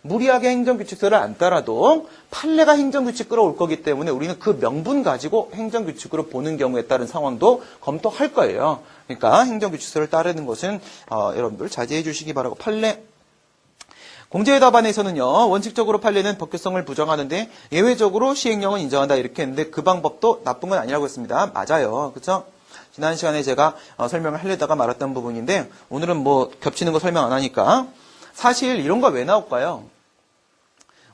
무리하게 행정규칙서를 안 따라도 판례가 행정규칙 끌어올 거기 때문에 우리는 그 명분 가지고 행정규칙으로 보는 경우에 따른 상황도 검토할 거예요. 그러니까 행정규칙서를 따르는 것은 여러분들 자제해 주시기 바라고 판례 공제의 답안에서는요, 원칙적으로 판례는 법규성을 부정하는데 예외적으로 시행령은 인정한다 이렇게 했는데 그 방법도 나쁜 건 아니라고 했습니다. 맞아요. 그렇죠? 지난 시간에 제가 설명을 하려다가 말았던 부분인데 오늘은 뭐 겹치는 거 설명 안 하니까 사실 이런 거 왜 나올까요?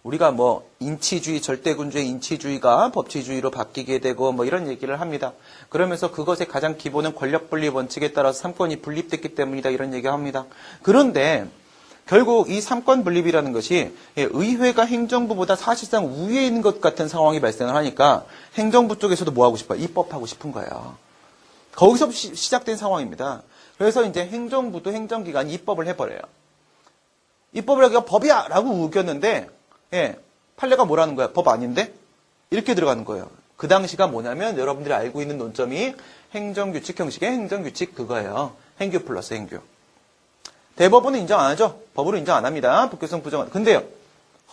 우리가 뭐 인치주의, 절대군주의 인치주의가 법치주의로 바뀌게 되고 뭐 이런 얘기를 합니다. 그러면서 그것의 가장 기본은 권력분립 원칙에 따라서 삼권이 분립됐기 때문이다 이런 얘기를 합니다. 그런데 결국 이 삼권 분립이라는 것이 의회가 행정부보다 사실상 우위에 있는 것 같은 상황이 발생을 하니까 행정부 쪽에서도 뭐 하고 싶어요? 입법하고 싶은 거예요. 거기서 시작된 상황입니다. 그래서 이제 행정부도 행정기관이 입법을 해버려요. 입법을 하기가 법이야! 라고 우겼는데 판례가 뭐라는 거야? 법 아닌데? 이렇게 들어가는 거예요. 그 당시가 뭐냐면 여러분들이 알고 있는 논점이 행정규칙 형식의 행정규칙 그거예요. 행규 플러스 행규. 대법원은 인정 안 하죠? 법으로 인정 안 합니다. 법규성 부정은. 근데요,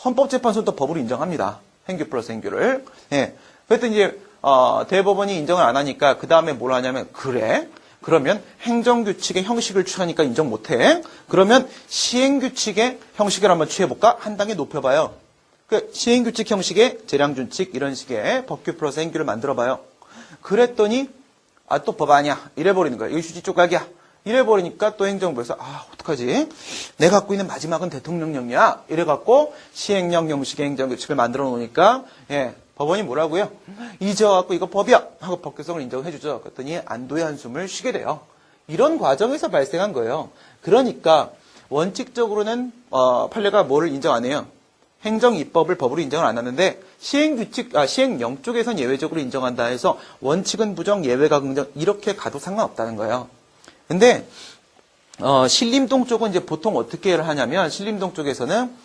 헌법재판소는 또 법으로 인정합니다. 행규 플러스 행규를. 예. 그랬더니 이제, 대법원이 인정을 안 하니까 그 다음에 뭘 하냐면, 그래? 그러면 행정규칙의 형식을 취하니까 인정 못해. 그러면 시행규칙의 형식을 한번 취해볼까? 한 단계 높여봐요. 그 시행규칙 형식의 재량준칙 이런 식의 법규 플러스 행규를 만들어봐요. 그랬더니 또 법 아니야. 이래버리는 거야. 이거 휴지 조각이야. 이래버리니까 또 행정부에서 어떡하지? 내가 갖고 있는 마지막은 대통령령이야. 이래갖고 시행령 형식의 행정규칙을 만들어 놓으니까 법원이 뭐라고요? 잊어갖고 이거 법이야 하고 법규성을 인정해주죠. 그랬더니 안도의 한숨을 쉬게 돼요. 이런 과정에서 발생한 거예요. 그러니까 원칙적으로는 판례가 뭐를 인정 안 해요? 행정입법을 법으로 인정을 안 하는데 시행령 쪽에선 예외적으로 인정한다 해서 원칙은 부정, 예외가 긍정 이렇게 가도 상관없다는 거예요. 근데 신림동 쪽은 이제 보통 어떻게 하냐면 신림동 쪽에서는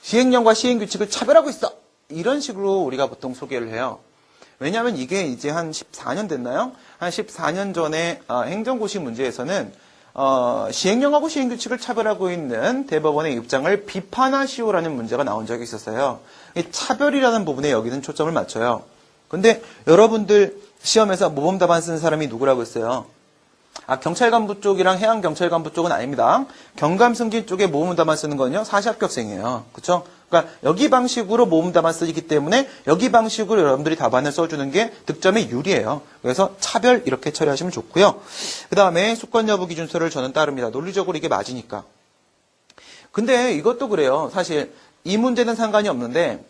시행령과 시행규칙을 차별하고 있어. 이런 식으로 우리가 보통 소개를 해요. 왜냐하면 이게 이제 한 14년 됐나요? 한 14년 전에 행정고시 문제에서는 시행령하고 시행규칙을 차별하고 있는 대법원의 입장을 비판하시오라는 문제가 나온 적이 있었어요. 이 차별이라는 부분에 여기는 초점을 맞춰요. 근데 여러분들 시험에서 모범 답안 쓰는 사람이 누구라고 했어요? 경찰간부 쪽이랑 해양경찰간부 쪽은 아닙니다. 경감승진 쪽에 모범 답안 쓰는 건요, 사시합격생이에요. 그쵸? 그러니까 여기 방식으로 모범 답안 쓰기 때문에 여기 방식으로 여러분들이 답안을 써주는 게 득점에 유리해요. 그래서 차별 이렇게 처리하시면 좋고요. 그 다음에 수권 여부 기준서를 저는 따릅니다. 논리적으로 이게 맞으니까. 근데 이것도 그래요. 사실 이 문제는 상관이 없는데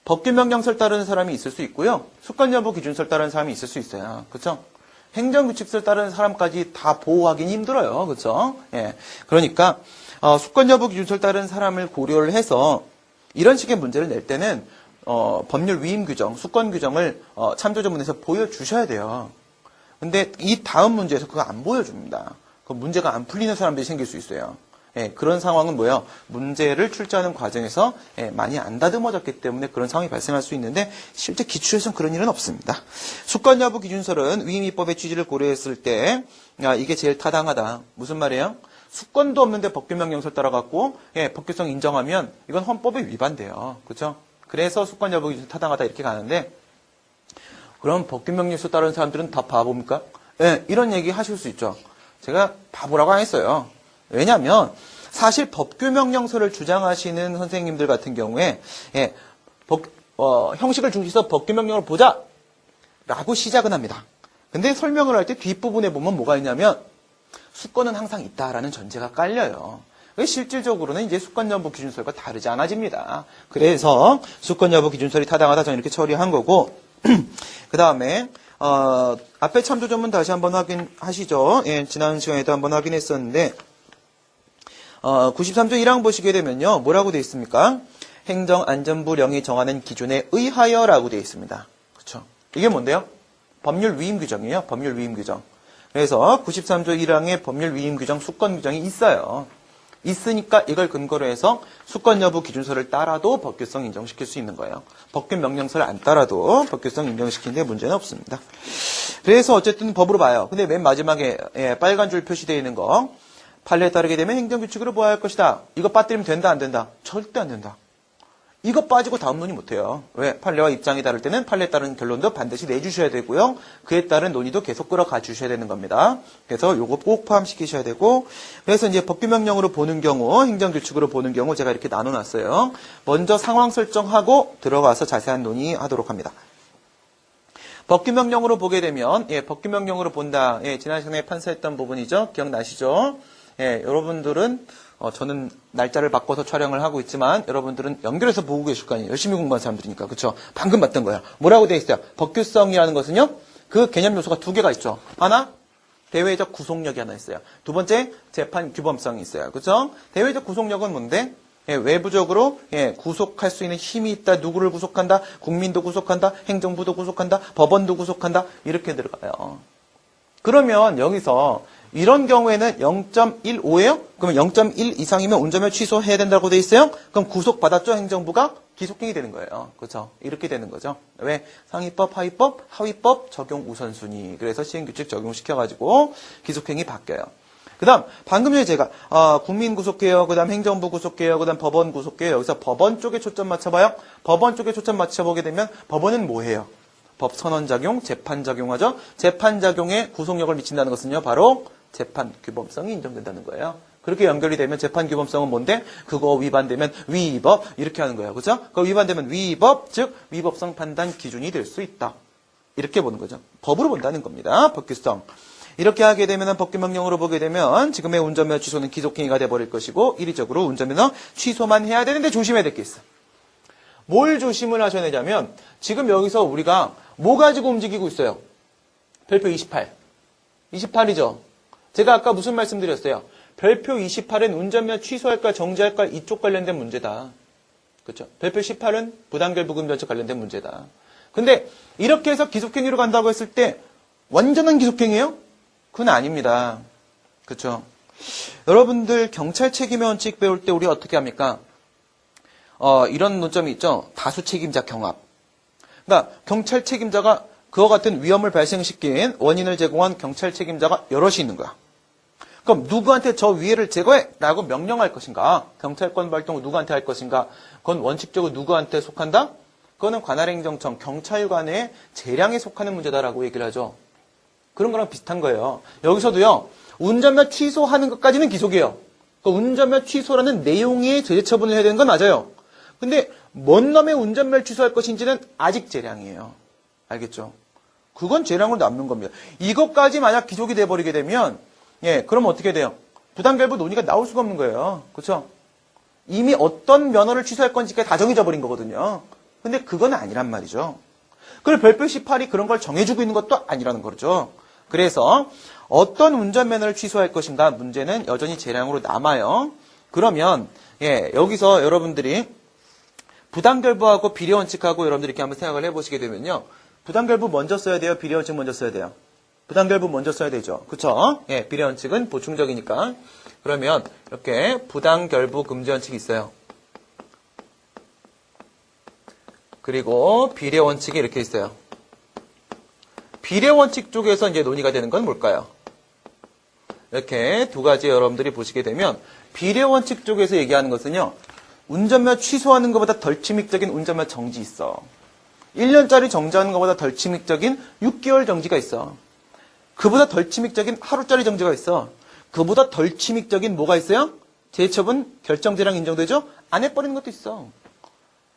법규명령서를 따르는 사람이 있을 수 있고요. 수권 여부 기준서를 따르는 사람이 있을 수 있어요. 그렇죠? 행정규칙서를 따르는 사람까지 다 보호하기는 힘들어요. 그렇죠? 그러니까 수권 여부 기준서를 따르는 사람을 고려를 해서 이런 식의 문제를 낼 때는 법률 위임 규정, 수권 규정을 참조전문에서 보여주셔야 돼요. 근데 이 다음 문제에서 그거 안 보여줍니다. 그 문제가 안 풀리는 사람들이 생길 수 있어요. 그런 상황은 뭐예요? 문제를 출제하는 과정에서 많이 안 다듬어졌기 때문에 그런 상황이 발생할 수 있는데 실제 기출에서는 그런 일은 없습니다. 수권 여부 기준서는 위임입법의 취지를 고려했을 때 이게 제일 타당하다. 무슨 말이에요? 수권도 없는데 법규명령서를 따라갖고 법규성 인정하면 이건 헌법에 위반돼요. 그렇죠? 그래서 수권 여부 기준서 타당하다 이렇게 가는데 그럼 법규명령서 따르는 사람들은 다 바보입니까? 이런 얘기 하실 수 있죠. 제가 바보라고 안 했어요. 왜냐하면 사실 법규명령서를 주장하시는 선생님들 같은 경우에 형식을 중시해서 법규명령을 보자 라고 시작은 합니다. 근데 설명을 할 때 뒷부분에 보면 뭐가 있냐면 수권은 항상 있다라는 전제가 깔려요. 실질적으로는 이제 수권 여부 기준서가 다르지 않아집니다. 그래서 수권 여부 기준서이 타당하다 저는 이렇게 처리한 거고 그 다음에 앞에 참조전문 다시 한번 확인하시죠. 지난 시간에도 한번 확인했었는데 93조 1항 보시게 되면요. 뭐라고 되어 있습니까? 행정안전부령이 정하는 기준에 의하여라고 되어 있습니다. 그렇죠? 이게 뭔데요? 법률 위임 규정이에요. 법률 위임 규정. 그래서 93조 1항에 법률 위임 규정, 수권 규정이 있어요. 있으니까 이걸 근거로 해서 수권 여부 기준서를 따라도 법규성 인정시킬 수 있는 거예요. 법규 명령서를 안 따라도 법규성 인정시키는데 문제는 없습니다. 그래서 어쨌든 법으로 봐요. 근데 맨 마지막에 빨간 줄 표시되어 있는 거 판례에 따르게 되면 행정규칙으로 보아야 할 것이다. 이거 빠뜨리면 된다 안 된다? 절대 안 된다. 이거 빠지고 다음 논의 못해요. 왜? 판례와 입장이 다를 때는 판례에 따른 결론도 반드시 내주셔야 되고요. 그에 따른 논의도 계속 끌어가 주셔야 되는 겁니다. 그래서 요거 꼭 포함시키셔야 되고 그래서 이제 법규명령으로 보는 경우 행정규칙으로 보는 경우 제가 이렇게 나눠놨어요. 먼저 상황 설정하고 들어가서 자세한 논의하도록 합니다. 법규명령으로 보게 되면 법규명령으로 본다. 지난 시간에 판사했던 부분이죠. 기억나시죠? 여러분들은 저는 날짜를 바꿔서 촬영을 하고 있지만 여러분들은 연결해서 보고 계실 거 아니에요. 열심히 공부한 사람들이니까. 그렇죠? 방금 봤던 거야. 뭐라고 돼 있어요? 법규성이라는 것은요. 그 개념 요소가 두 개가 있죠. 하나, 대외적 구속력이 하나 있어요. 두 번째, 재판 규범성이 있어요. 그렇죠? 대외적 구속력은 뭔데? 외부적으로 구속할 수 있는 힘이 있다. 누구를 구속한다? 국민도 구속한다. 행정부도 구속한다. 법원도 구속한다. 이렇게 들어가요. 그러면 여기서 이런 경우에는 0.15예요? 그러면 0.1 이상이면 운전면 취소해야 된다고 돼 있어요? 그럼 구속받았죠? 행정부가 기속행위 되는 거예요. 그렇죠? 이렇게 되는 거죠. 왜? 상위법, 하위법, 하위법 적용 우선순위. 그래서 시행규칙 적용시켜가지고 기속행위 바뀌어요. 그 다음 방금 전에 제가 국민 구속해요. 그 다음 행정부 구속해요. 그 다음 법원 구속해요. 여기서 법원 쪽에 초점 맞춰봐요. 법원 쪽에 초점 맞춰보게 되면 법원은 뭐 해요? 법선언작용, 재판작용하죠. 재판작용에 구속력을 미친다는 것은요. 바로 재판규범성이 인정된다는 거예요. 그렇게 연결이 되면 재판규범성은 뭔데? 그거 위반되면 위법 이렇게 하는 거예요. 그죠? 그거 위반되면 위법, 즉 위법성 판단 기준이 될 수 있다. 이렇게 보는 거죠. 법으로 본다는 겁니다. 법규성. 이렇게 하게 되면 법규명령으로 보게 되면 지금의 운전면허 취소는 기속행위가 돼버릴 것이고 일의적으로 운전면허 취소만 해야 되는데 조심해야 될 게 있어. 뭘 조심을 하셔야 되냐면 지금 여기서 우리가 뭐 가지고 움직이고 있어요? 별표 28. 28이죠. 제가 아까 무슨 말씀드렸어요? 별표 28은 운전면허 취소할까 정지할까 이쪽 관련된 문제다. 그렇죠? 별표 18은 부당결부금지원칙 관련된 문제다. 근데 이렇게 해서 기속행위로 간다고 했을 때 완전한 기속행위예요? 그건 아닙니다. 그렇죠? 여러분들 경찰 책임의 원칙 배울 때 우리 어떻게 합니까? 이런 논점이 있죠. 다수 책임자 경합. 그러니까 경찰 책임자가 그와 같은 위험을 발생시킨 원인을 제공한 경찰 책임자가 여럿이 있는 거야. 그럼 누구한테 저 위해를 제거해! 라고 명령할 것인가? 경찰권 발동을 누구한테 할 것인가? 그건 원칙적으로 누구한테 속한다? 그거는 관할행정청, 경찰관의 재량에 속하는 문제다라고 얘기를 하죠. 그런 거랑 비슷한 거예요. 여기서도요, 운전면허 취소하는 것까지는 기속이에요. 그 운전면허 취소라는 내용의 제재 처분을 해야 되는 건 맞아요. 근데 뭔 놈의 운전면허 취소할 것인지는 아직 재량이에요. 알겠죠? 그건 재량으로 남는 겁니다. 이것까지 만약 기속이 돼버리게 되면 그럼 어떻게 돼요? 부당결부 논의가 나올 수가 없는 거예요. 그렇죠? 이미 어떤 면허를 취소할 건지가 다 정해져 버린 거거든요. 근데 그건 아니란 말이죠. 그리고 별표 18이 그런 걸 정해주고 있는 것도 아니라는 거죠. 그래서 어떤 운전면허를 취소할 것인가 문제는 여전히 재량으로 남아요. 그러면 여기서 여러분들이 부당결부하고 비례원칙하고 여러분들이 이렇게 한번 생각을 해보시게 되면요. 부당결부 먼저 써야 돼요? 비례원칙 먼저 써야 돼요? 부당결부 먼저 써야 되죠. 그쵸? 비례원칙은 보충적이니까. 그러면 이렇게 부당결부 금지원칙이 있어요. 그리고 비례원칙이 이렇게 있어요. 비례원칙 쪽에서 이제 논의가 되는 건 뭘까요? 이렇게 두 가지 여러분들이 보시게 되면 비례원칙 쪽에서 얘기하는 것은요. 운전면허 취소하는 것보다 덜 침익적인 운전면허 정지 있어. 1년짜리 정지하는 것보다 덜 침익적인 6개월 정지가 있어. 그보다 덜 침익적인 하루짜리 정지가 있어. 그보다 덜 침익적인 뭐가 있어요? 재처분 결정재량 인정되죠? 안 해버리는 것도 있어.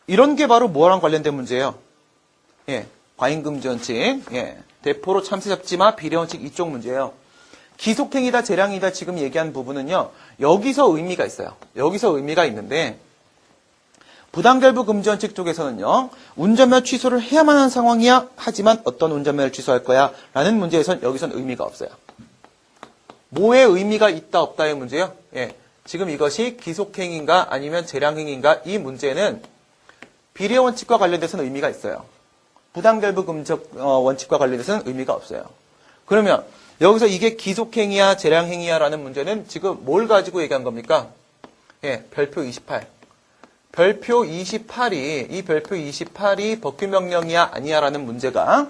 이런 게 바로 뭐랑 관련된 문제예요? 과잉금지원칙. 대포로 참새 잡지마 비례원칙 이쪽 문제예요. 기속행위다 재량이다 지금 얘기한 부분은요. 여기서 의미가 있어요. 여기서 의미가 있는데 부당결부 금지원칙 쪽에서는요. 운전면허 취소를 해야만 하는 상황이야. 하지만 어떤 운전면허를 취소할 거야. 라는 문제에선 여기선 의미가 없어요. 뭐에 의미가 있다 없다의 문제요? 지금 이것이 기속행위인가 아니면 재량행위인가 이 문제는 비례원칙과 관련돼서는 의미가 있어요. 부당결부 금지 원칙과 관련돼서는 의미가 없어요. 그러면 여기서 이게 기속행위야 재량행위야 라는 문제는 지금 뭘 가지고 얘기한 겁니까? 별표 28. 별표 28이 이 별표 28이 법규명령이야 아니야 라는 문제가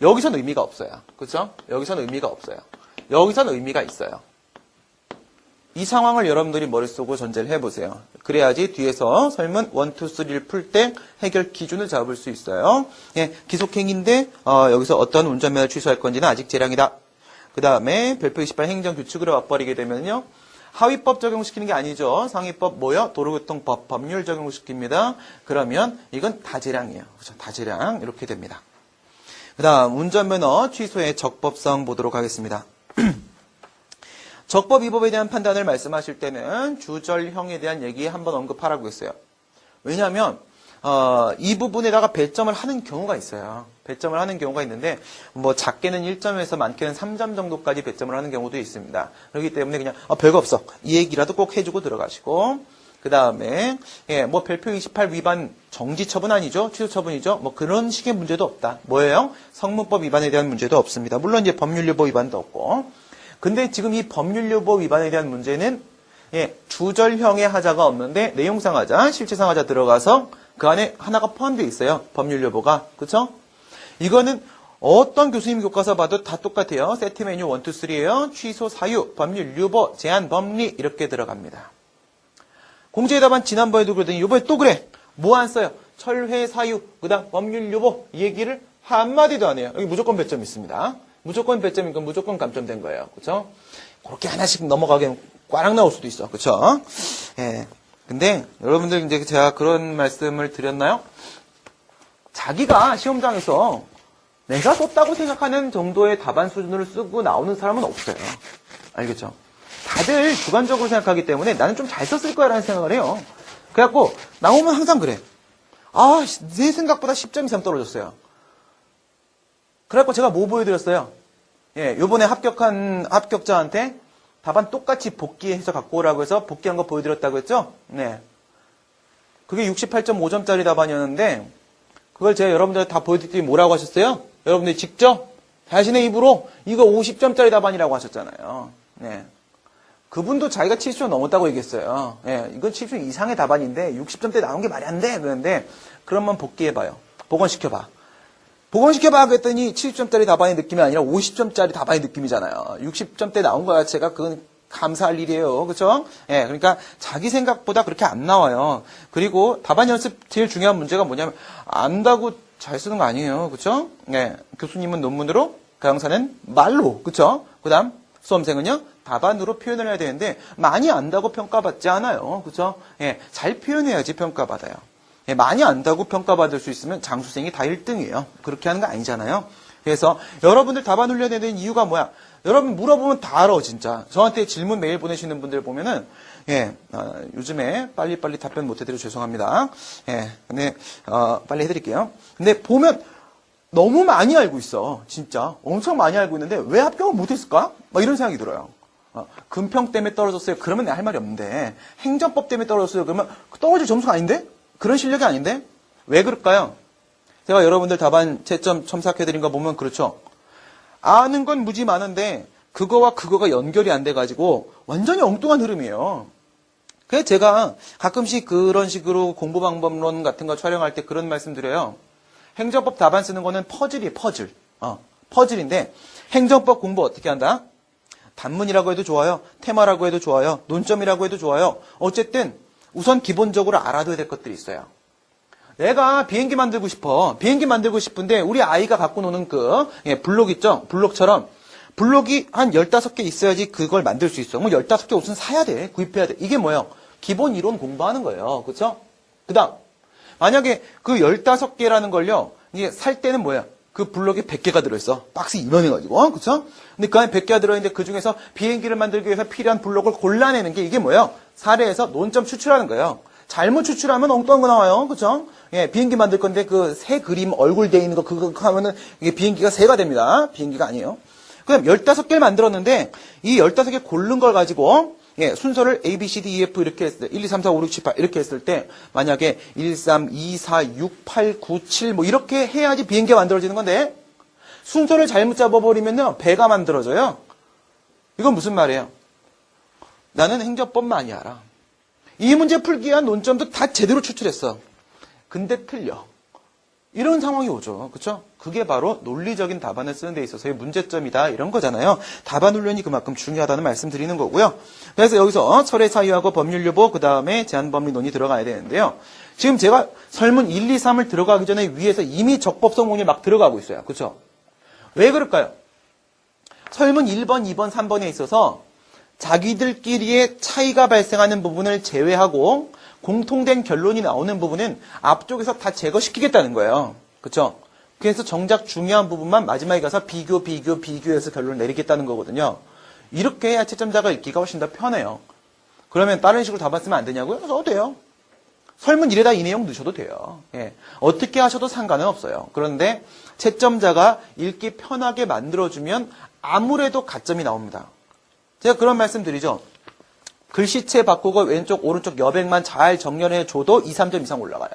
여기선 의미가 없어요. 그렇죠? 여기선 의미가 없어요. 여기선 의미가 있어요. 이 상황을 여러분들이 머릿속으로 전제를 해보세요. 그래야지 뒤에서 설문 1, 2, 3를 풀 때 해결 기준을 잡을 수 있어요. 기속행위인데 여기서 어떤 운전면허를 취소할 건지는 아직 재량이다. 그 다음에 별표 28 행정규칙으로 와버리게 되면요. 하위법 적용시키는 게 아니죠. 상위법 뭐요? 도로교통법 법률 적용시킵니다. 그러면 이건 다재량이에요. 그렇죠? 다재량 이렇게 됩니다. 그 다음 운전면허 취소의 적법성 보도록 하겠습니다. 적법 위법에 대한 판단을 말씀하실 때는 주절형에 대한 얘기 한번 언급하라고 했어요. 왜냐하면 이 부분에다가 배점을 하는 경우가 있어요. 배점을 하는 경우가 있는데 뭐 작게는 1점에서 많게는 3점 정도까지 배점을 하는 경우도 있습니다. 그렇기 때문에 그냥 별거 없어. 이 얘기라도 꼭 해주고 들어가시고 그 다음에 뭐 별표 28 위반 정지 처분 아니죠? 취소 처분이죠? 뭐 그런 식의 문제도 없다. 뭐예요? 성문법 위반에 대한 문제도 없습니다. 물론 이제 법률유보 위반도 없고. 근데 지금 이 법률유보 위반에 대한 문제는 주절형의 하자가 없는데 내용상 하자, 실체상 하자 들어가서 그 안에 하나가 포함되어 있어요. 법률유보가. 그쵸? 이거는 어떤 교수님 교과서 봐도 다 똑같아요. 세트 메뉴 1, 2, 3예요. 취소 사유, 법률유보, 제한 법리 이렇게 들어갑니다. 공제의 답안 지난번에도 그러더니 이번에 또 그래. 뭐 안 써요? 철회 사유, 그 다음 법률유보 이 얘기를 한마디도 안 해요. 여기 무조건 배점 있습니다. 무조건 배점인 건 무조건 감점된 거예요. 그쵸? 그렇게 하나씩 넘어가게 꽈락 나올 수도 있어. 그쵸? 예. 근데 여러분들 이제 제가 그런 말씀을 드렸나요? 자기가 시험장에서 내가 썼다고 생각하는 정도의 답안 수준으로 쓰고 나오는 사람은 없어요. 알겠죠? 다들 주관적으로 생각하기 때문에 나는 좀 잘 썼을 거야 라는 생각을 해요. 그래갖고 나오면 항상 그래. 아, 내 생각보다 10점 이상 떨어졌어요. 그래갖고 제가 뭐 보여드렸어요? 예, 요번에 합격한 합격자한테 답안 똑같이 복기해서 갖고 오라고 해서 복기한 거 보여드렸다고 했죠? 네. 그게 68.5점짜리 답안이었는데 그걸 제가 여러분들한테 다 보여드렸더니 뭐라고 하셨어요? 여러분들이 직접 자신의 입으로 이거 50점짜리 답안이라고 하셨잖아요. 네. 그분도 자기가 70점 넘었다고 얘기했어요. 예, 이건 70점 이상의 답안인데 60점대 나온 게 말이 안 돼. 그런데 그러면 복기해봐요. 복원시켜봐. 복원시켜봐 그랬더니 70점짜리 답안의 느낌이 아니라 50점짜리 답안의 느낌이잖아요. 60점대 나온 거 자체가 그건 감사할 일이에요. 그렇죠? 예, 그러니까 자기 생각보다 그렇게 안 나와요. 그리고 답안 연습 제일 중요한 문제가 뭐냐면 안다고 잘 쓰는 거 아니에요. 그렇죠? 예, 교수님은 논문으로, 강사는 말로. 그렇죠? 그다음 수험생은요 답안으로 표현을 해야 되는데 많이 안다고 평가받지 않아요. 그렇죠? 예, 잘 표현해야지 평가받아요. 예, 많이 안다고 평가받을 수 있으면 장수생이 다 1등이에요. 그렇게 하는 거 아니잖아요. 그래서 여러분들 답안 훈련해야 되는 이유가 뭐야? 여러분 물어보면 다 알아 진짜. 저한테 질문 메일 보내시는 분들 보면은 예, 요즘에 빨리빨리 답변 못 해드려 죄송합니다. 예, 근데 빨리 해드릴게요. 근데 보면 너무 많이 알고 있어. 진짜 엄청 많이 알고 있는데 왜 합격을 못했을까? 막 이런 생각이 들어요. 금평 때문에 떨어졌어요. 그러면 내가 할 말이 없는데 행정법 때문에 떨어졌어요. 그러면 떨어질 점수가 아닌데? 그런 실력이 아닌데? 왜 그럴까요? 제가 여러분들 답안 채점 첨삭해드린 거 보면 그렇죠. 아는 건 무지 많은데 그거와 그거가 연결이 안 돼가지고 완전히 엉뚱한 흐름이에요. 그래서 제가 가끔씩 그런 식으로 공부 방법론 같은 거 촬영할 때 그런 말씀 드려요. 행정법 답안 쓰는 거는 퍼즐이에요. 퍼즐. 퍼즐인데 행정법 공부 어떻게 한다? 단문이라고 해도 좋아요. 테마라고 해도 좋아요. 논점이라고 해도 좋아요. 어쨌든 우선 기본적으로 알아둬야 될 것들이 있어요. 내가 비행기 만들고 싶어. 비행기 만들고 싶은데 우리 아이가 갖고 노는 그 블록 있죠? 블록처럼 블록이 한 15개 있어야지 그걸 만들 수 있어. 뭐 15개 우선 사야 돼. 구입해야 돼. 이게 뭐예요? 기본 이론 공부하는 거예요. 그렇죠? 그다음 만약에 그 15개라는 걸요. 이게 살 때는 뭐야? 그 블록이 100개가 들어있어. 박스 이만해가지고. 그쵸? 근데 그 안에 100개가 들어있는데 그 중에서 비행기를 만들기 위해서 필요한 블록을 골라내는 게 이게 뭐예요? 사례에서 논점 추출하는 거예요. 잘못 추출하면 엉뚱한 거 나와요. 그쵸? 예, 비행기 만들 건데 그 새 그림 얼굴 돼 있는 거 그거 하면은 이게 비행기가 새가 됩니다. 비행기가 아니에요. 그럼 15개를 만들었는데 이 15개 고른 걸 가지고 예, 순서를 A, B, C, D, E, F 이렇게 했을 때 1, 2, 3, 4, 5, 6, 7, 8 이렇게 했을 때 만약에 1, 3, 2, 4, 6, 8, 9, 7 뭐 이렇게 해야지 비행기가 만들어지는 건데 순서를 잘못 잡아버리면요 배가 만들어져요. 이건 무슨 말이에요? 나는 행정법 많이 알아. 이 문제 풀기 위한 논점도 다 제대로 추출했어. 근데 틀려. 이런 상황이 오죠. 그렇죠? 그게 바로 논리적인 답안을 쓰는 데 있어서의 문제점이다. 이런 거잖아요. 답안 훈련이 그만큼 중요하다는 말씀 드리는 거고요. 그래서 여기서 철회 사유하고 법률 유보 그 다음에 제한법리론이 들어가야 되는데요. 지금 제가 설문 1, 2, 3을 들어가기 전에 위에서 이미 적법성 문이 막 들어가고 있어요. 그렇죠? 왜 그럴까요? 설문 1번, 2번, 3번에 있어서 자기들끼리의 차이가 발생하는 부분을 제외하고 공통된 결론이 나오는 부분은 앞쪽에서 다 제거시키겠다는 거예요. 그렇죠? 그래서 정작 중요한 부분만 마지막에 가서 비교해서 결론을 내리겠다는 거거든요. 이렇게 해야 채점자가 읽기가 훨씬 더 편해요. 그러면 다른 식으로 답안 쓰면 안 되냐고요? 써도 돼요. 설문 1에다 이 내용 넣으셔도 돼요. 예. 어떻게 하셔도 상관은 없어요. 그런데 채점자가 읽기 편하게 만들어주면 아무래도 가점이 나옵니다. 제가 그런 말씀 드리죠. 글씨체 바꾸고 왼쪽 오른쪽 여백만 잘 정렬해줘도 2, 3점 이상 올라가요.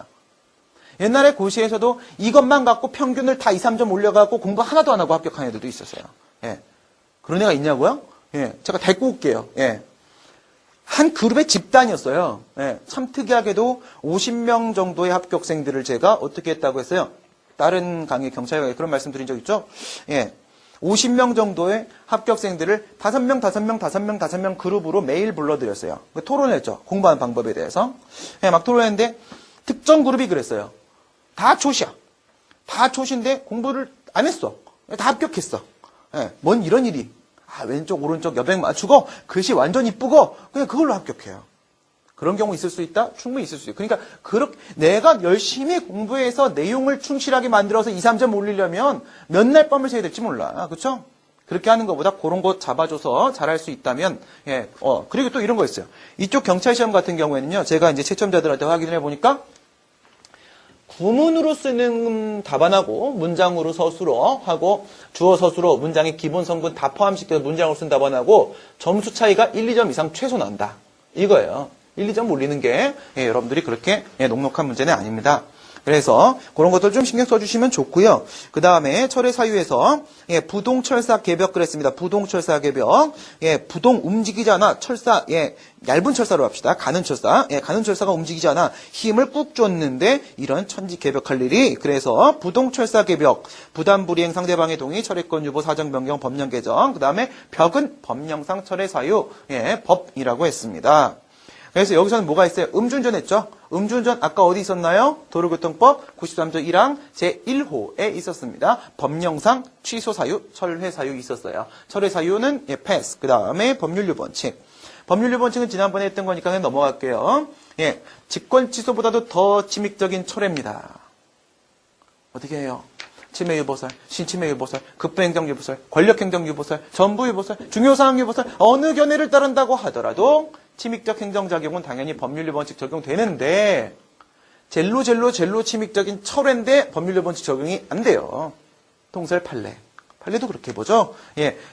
옛날에 고시에서도 이것만 갖고 평균을 다 2, 3점 올려갖고 공부 하나도 안 하고 합격한 애들도 있었어요. 예. 그런 애가 있냐고요? 예. 제가 데리고 올게요. 예. 한 그룹의 집단이었어요. 예. 참 특이하게도 50명 정도의 합격생들을 제가 어떻게 했다고 했어요? 다른 강의 경찰에 가서 그런 말씀 드린 적 있죠? 예. 50명 정도의 합격생들을 5명 그룹으로 매일 불러드렸어요. 토론했죠. 공부하는 방법에 대해서. 막 토론했는데 특정 그룹이 그랬어요. 다 초시야. 다 초시인데 공부를 안 했어. 다 합격했어. 예, 뭔 이런 일이. 왼쪽, 오른쪽 여백 맞추고, 글씨 완전 이쁘고, 그냥 그걸로 합격해요. 그런 경우 있을 수 있다? 충분히 있을 수 있어요. 그러니까, 내가 열심히 공부해서 내용을 충실하게 만들어서 2, 3점 올리려면 몇 날 밤을 새야 될지 몰라. 그쵸? 그렇게 하는 것보다 그런 거 잡아줘서 잘할 수 있다면, 그리고 또 이런 거 있어요. 이쪽 경찰 시험 같은 경우에는요, 제가 이제 채점자들한테 확인을 해보니까, 구문으로 쓰는 답안하고 문장으로 서술어 하고 주어 서술어 문장의 기본 성분 다 포함시켜서 문장으로 쓴 답안하고 점수 차이가 1, 2점 이상 최소 난다. 이거예요. 1, 2점 올리는 게 여러분들이 그렇게 녹록한 문제는 아닙니다. 그래서 그런 것들 좀 신경 써주시면 좋고요. 그 다음에 철의 사유에서 부동철사 개벽 그랬습니다. 부동철사 개벽. 부동 움직이지 않아. 철사 얇은 철사로 합시다. 가는 철사. 가는 철사가 움직이지 않아. 힘을 꾹 줬는데 이런 천지 개벽할 일이. 그래서 부동철사 개벽. 부담 불이행 상대방의 동의 철회권 유보 사정 변경 법령 개정. 그 다음에 벽은 법령상 철의 사유. 법이라고 했습니다. 그래서 여기서는 뭐가 있어요? 음주운전 했죠? 음주운전 아까 어디 있었나요? 도로교통법 93조 1항 제1호에 있었습니다. 법령상 취소 사유, 철회 사유 있었어요. 철회 사유는 패스. 그 다음에 법률 유번칙. 법률 유번칙은 지난번에 했던 거니까 그냥 넘어갈게요. 직권 취소보다도 더 치믹적인 철회입니다. 어떻게 해요? 치매 유보설, 신치매 유보설, 급부행정 유보설, 권력행정 유보설, 전부 유보설, 중요사항 유보설 어느 견해를 따른다고 하더라도 치믹적 행정작용은 당연히 법률유번칙 적용되는데 젤로 치믹적인 철회인데 법률유번칙 적용이 안 돼요. 통설 판례. 판례도 그렇게 보죠.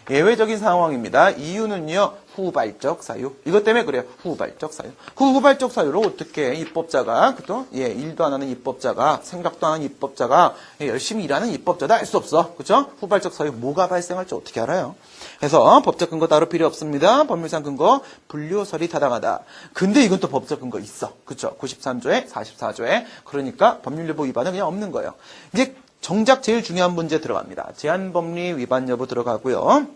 예외적인 상황입니다. 이유는요. 후발적 사유. 이것 때문에 그래요. 후발적 사유. 그 후발적 사유로 어떻게 입법자가 그죠? 일도 안 하는 입법자가 생각도 안 하는 입법자가 열심히 일하는 입법자다 할 수 없어. 그죠? 후발적 사유 뭐가 발생할지 어떻게 알아요? 그래서 법적 근거 따로 필요 없습니다. 법률상 근거 분류설이 타당하다. 근데 이건 또 법적 근거 있어. 그죠? 93조에 44조에. 그러니까 법률유보 위반은 그냥 없는 거예요. 이제 정작 제일 중요한 문제 들어갑니다. 제한법리 위반 여부 들어가고요.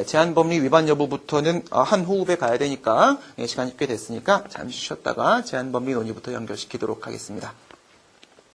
제한법리 위반 여부부터는 한 호흡에 가야 되니까 시간이 꽤 됐으니까 잠시 쉬었다가 제한법리 논의부터 연결시키도록 하겠습니다.